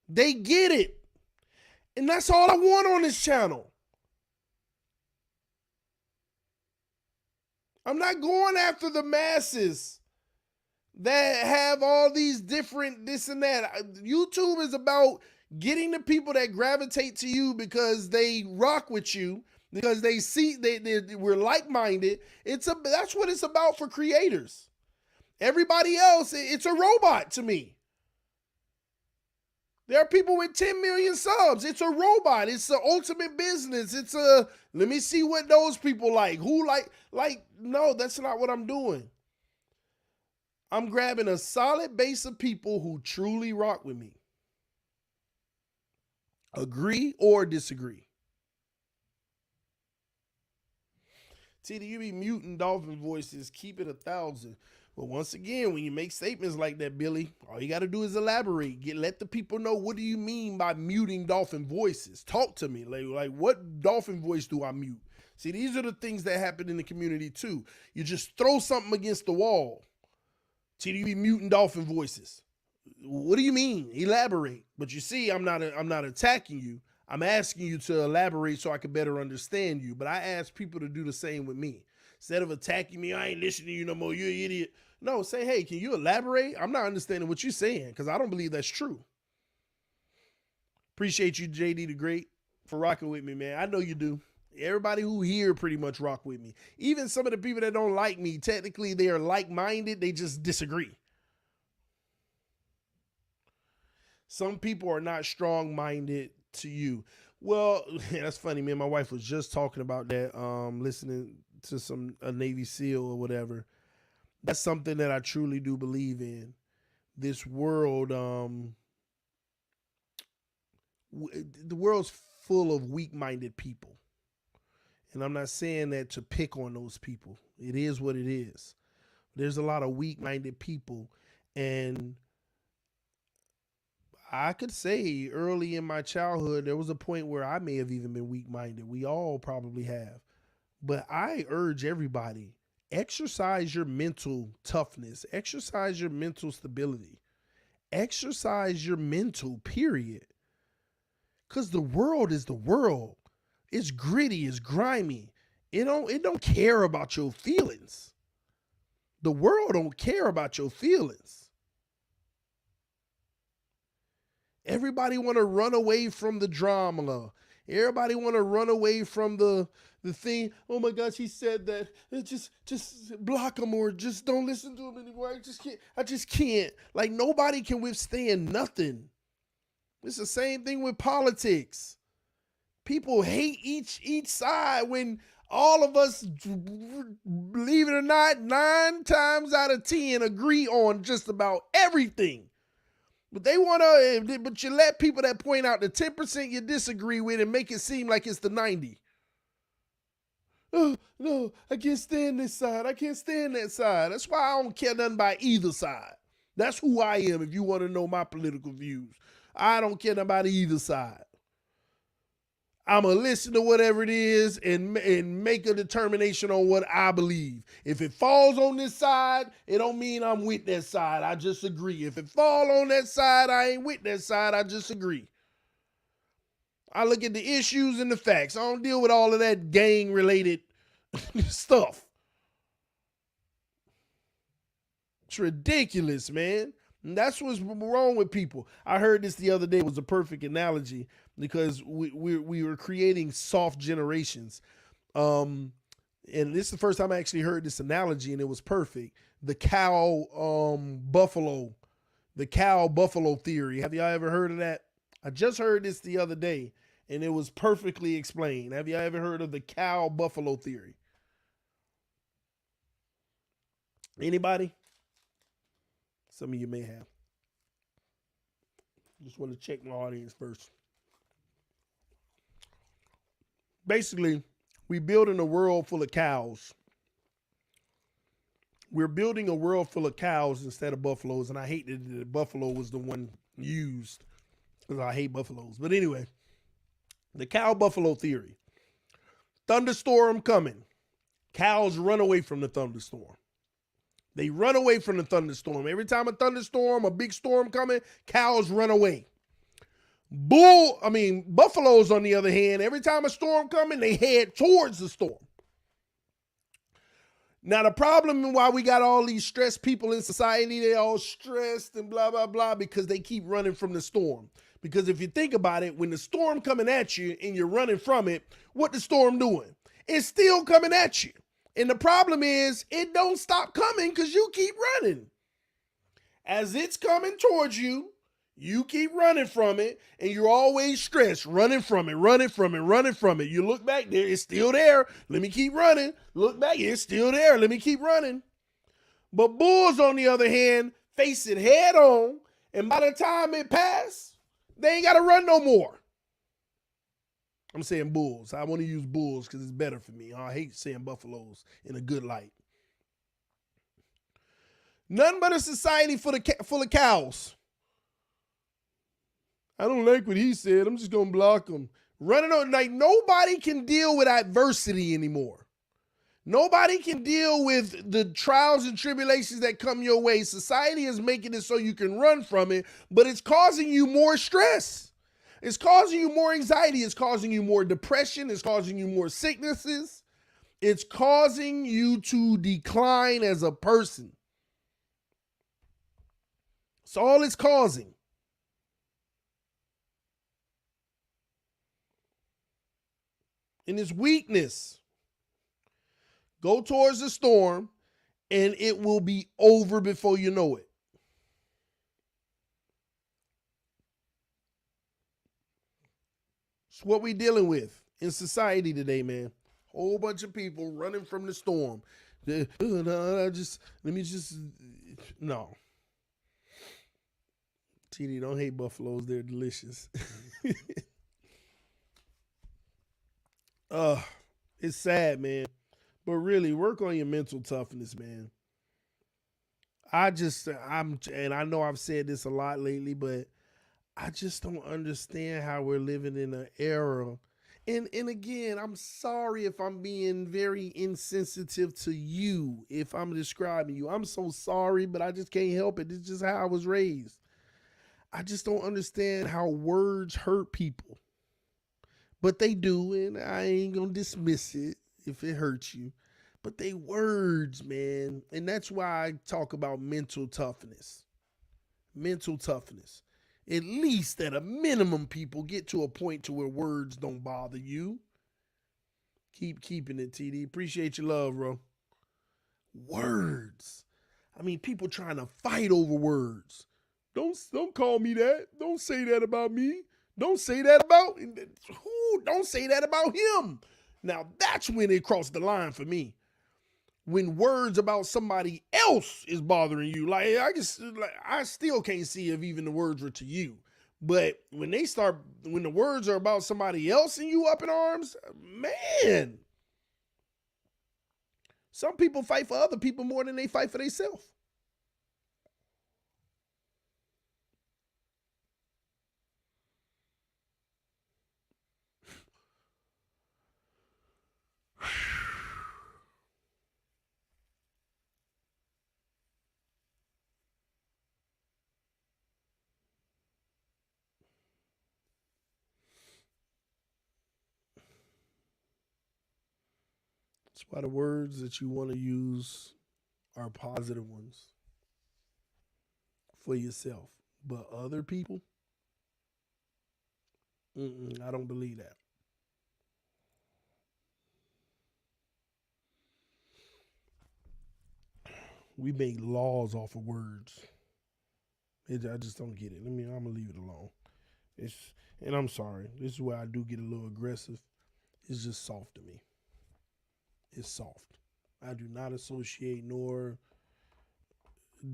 Speaker 2: They get it. And that's all I want on this channel. I'm not going after the masses that have all these different this and that. YouTube is about getting the people that gravitate to you because they rock with you, because they see we're like-minded. That's what it's about for creators. Everybody else, it's a robot to me. There are people with 10 million subs. It's a robot. It's the ultimate business. Let me see what those people like. No, that's not what I'm doing. I'm grabbing a solid base of people who truly rock with me. Agree or disagree. TD, you be muting Dolphin voices. Keep it 1,000. But once again, when you make statements like that, Billy, all you got to do is elaborate. Let the people know, what do you mean by muting Dolphin voices? Talk to me. Like what Dolphin voice do I mute? See, these are the things that happen in the community too. You just throw something against the wall. TD, you be muting Dolphin voices. What do you mean? Elaborate. But you see, I'm not attacking you. I'm asking you to elaborate so I can better understand you. But I ask people to do the same with me. Instead of attacking me, I ain't listening to you no more, you're an idiot. No, say, hey, can you elaborate? I'm not understanding what you're saying because I don't believe that's true. Appreciate you, JD the Great, for rocking with me, man. I know you do. Everybody who here pretty much rock with me. Even some of the people that don't like me, technically they are like-minded, they just disagree. Some people are not strong-minded to you. Well, that's funny, man. My wife was just talking about that, listening to a Navy SEAL or whatever. That's something that I truly do believe in. This world, the world's full of weak-minded people. And I'm not saying that to pick on those people. It is what it is. There's a lot of weak-minded people. And I could say early in my childhood, there was a point where I may have even been weak-minded. We all probably have. But I urge everybody, exercise your mental toughness. Exercise your mental stability. Exercise your mental, period. Because the world is the world. It's gritty, it's grimy. It don't care about your feelings. The world don't care about your feelings. Everybody want to run away from the drama. Everybody want to run away from the thing. Oh my gosh, he said that. Just block him or just don't listen to him anymore. I just can't. Like nobody can withstand nothing. It's the same thing with politics. People hate each side when all of us, believe it or not, 9 times out of 10 agree on just about everything. But but you let people that point out the 10% you disagree with and make it seem like it's the 90. Oh, no, I can't stand this side. I can't stand that side. That's why I don't care nothing about either side. That's who I am if you want to know my political views. I don't care about either side. I'm going to listen to whatever it is and make a determination on what I believe. If it falls on this side, it don't mean I'm with that side. I just agree. If it fall on that side, I ain't with that side. I just agree. I look at the issues and the facts. I don't deal with all of that gang-related stuff. It's ridiculous, man. And that's what's wrong with people. I heard this the other day. It was a perfect analogy because we were creating soft generations. And this is the first time I actually heard this analogy, and it was perfect. The cow buffalo theory. Have y'all ever heard of that? I just heard this the other day, and it was perfectly explained. Have y'all ever heard of the cow buffalo theory? Anybody? Some of you may have. Just want to check my audience first. Basically, we building a world full of cows. We're building a world full of cows instead of buffaloes, and I hate that the buffalo was the one used because I hate buffaloes. But anyway, the cow buffalo theory. Thunderstorm coming. Cows run away from the thunderstorm. They run away from the thunderstorm. Every time a thunderstorm, a big storm coming, cows run away. Buffaloes, on the other hand, every time a storm coming, they head towards the storm. Now, the problem why we got all these stressed people in society, they all stressed and blah, blah, blah, because they keep running from the storm. Because if you think about it, when the storm coming at you and you're running from it, what the storm doing? It's still coming at you. And the problem is it don't stop coming because you keep running. As it's coming towards you, you keep running from it, and you're always stressed, running from it, running from it, running from it. You look back there, it's still there. Let me keep running. Look back, it's still there. Let me keep running. But bulls, on the other hand, face it head on, and by the time it passes, they ain't got to run no more. I'm saying bulls. I want to use bulls because it's better for me. I hate saying buffaloes in a good light. Nothing but a society full of cows. I don't like what he said. I'm just going to block him. Running on, like, nobody can deal with adversity anymore. Nobody can deal with the trials and tribulations that come your way. Society is making it so you can run from it, but it's causing you more stress. It's causing you more anxiety. It's causing you more depression. It's causing you more sicknesses. It's causing you to decline as a person. That's all it's causing. And it's weakness. Go towards the storm, and it will be over before you know it. It's what we're dealing with in society today, man. Whole bunch of people running from the storm. No. TD, don't hate buffaloes. They're delicious. It's sad, man. But really, work on your mental toughness, man. I know I've said this a lot lately, but I just don't understand how we're living in an era. And again, I'm sorry if I'm being very insensitive to you, if I'm describing you. I'm so sorry, but I just can't help it. It's just how I was raised. I just don't understand how words hurt people. But they do, and I ain't gonna dismiss it if it hurts you. But they words, man. And that's why I talk about mental toughness. Mental toughness. At least at a minimum, people get to a point to where words don't bother you. Keep keeping it, TD. Appreciate your love, bro. Words. I mean, people trying to fight over words. Don't call me that. Don't say that about me. Don't say that about who? Don't say that about him. Now that's when it crossed the line for me. When words about somebody else is bothering you, I still can't see if even the words were to you. But when the words are about somebody else and you up in arms, man. Some people fight for other people more than they fight for themselves. That's why the words that you want to use are positive ones. for yourself. But other people, I don't believe that. We make laws off of words. I just don't get it. I'm gonna leave it alone. And I'm sorry. This is where I do get a little aggressive. It's just soft to me. It's soft. I do not associate nor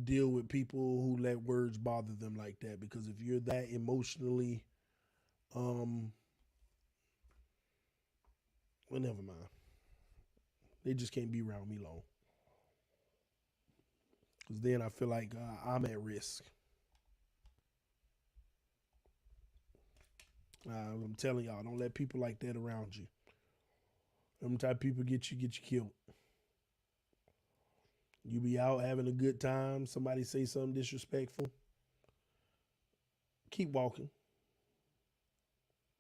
Speaker 2: deal with people who let words bother them like that, because if you're that emotionally, well, never mind. They just can't be around me long, because then I feel like I'm at risk. I'm telling y'all, don't let people like that around you. Them type of people get you killed. You be out having a good time, somebody say something disrespectful, keep walking.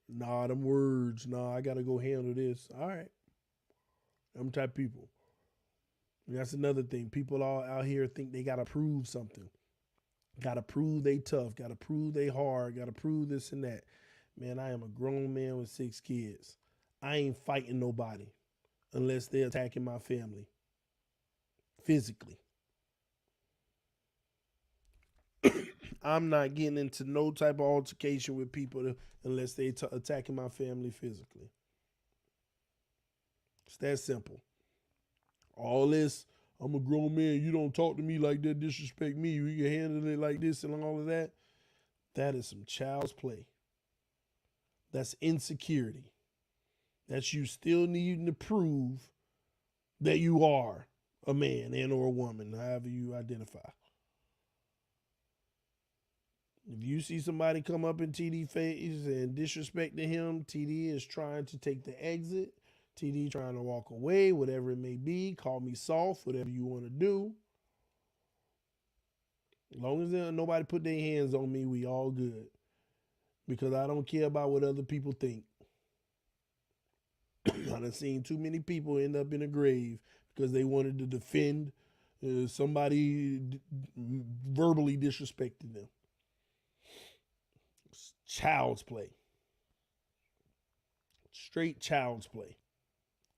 Speaker 2: Nah, them words, I gotta go handle this. All right. Them type of people. And that's another thing. People all out here think they gotta prove something. Gotta prove they tough, gotta prove they hard, gotta prove this and that. Man, I am a grown man with 6 kids. I ain't fighting nobody unless they're attacking my family physically. I'm not getting into no type of altercation with people unless they attacking my family physically. It's that simple. All this, I'm a grown man, you don't talk to me like that, disrespect me, you can handle it like this and all of that. That is some child's play. That's insecurity. That's you still needing to prove that you are a man and or a woman, however you identify. If you see somebody come up in TD face and disrespecting him, TD is trying to take the exit. TD trying to walk away, whatever it may be. Call me soft, whatever you want to do. As long as nobody put their hands on me, we all good. Because I don't care about what other people think. I done seen too many people end up in a grave because they wanted to defend somebody verbally disrespecting them. It's child's play. Straight child's play.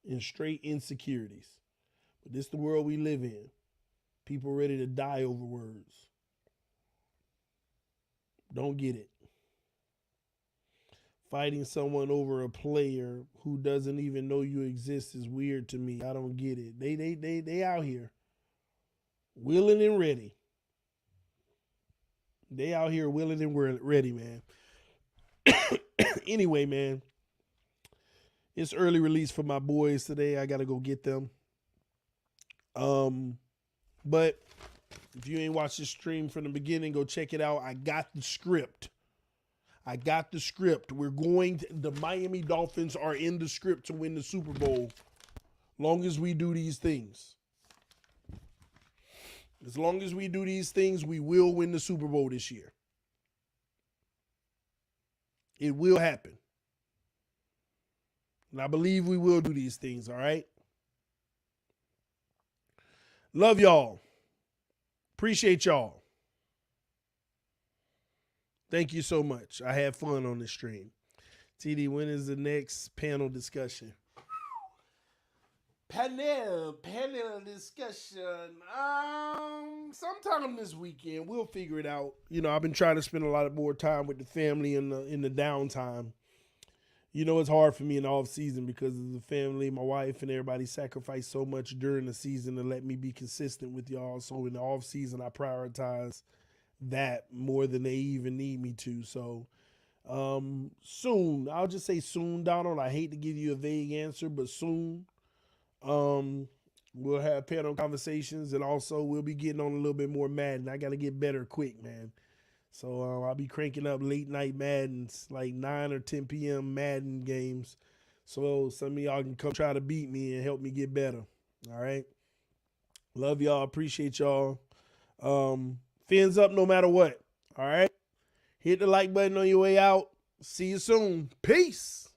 Speaker 2: And straight insecurities. But this is the world we live in. People ready to die over words. Don't get it. Fighting someone over a player who doesn't even know you exist is weird to me. I don't get it. They out here willing and ready. They out here willing and ready, man. Anyway, man, it's early release for my boys today. I got to go get them. But if you ain't watched this stream from the beginning, go check it out. I got the script. The Miami Dolphins are in the script to win the Super Bowl. Long as we do these things. As long as we do these things, we will win the Super Bowl this year. It will happen. And I believe we will do these things, all right? Love y'all. Appreciate y'all. Thank you so much. I had fun on this stream. TD, when is the next panel discussion? Panel discussion. Sometime this weekend. We'll figure it out. You know, I've been trying to spend a lot more time with the family in the downtime. You know, it's hard for me in the off season because of the family, my wife, and everybody sacrificed so much during the season to let me be consistent with y'all. So in the off season, I prioritize that more than they even need me to. So soon, I'll just say soon, Donald. I hate to give you a vague answer, but soon. We'll have panel conversations, and also we'll be getting on a little bit more Madden. I got to get better quick, man. So I'll be cranking up late night Maddens, like 9 or 10 p.m. Madden games. So some of y'all can come try to beat me and help me get better. All right. Love y'all. Appreciate y'all. Fins up no matter what. All right. Hit the like button on your way out. See you soon. Peace.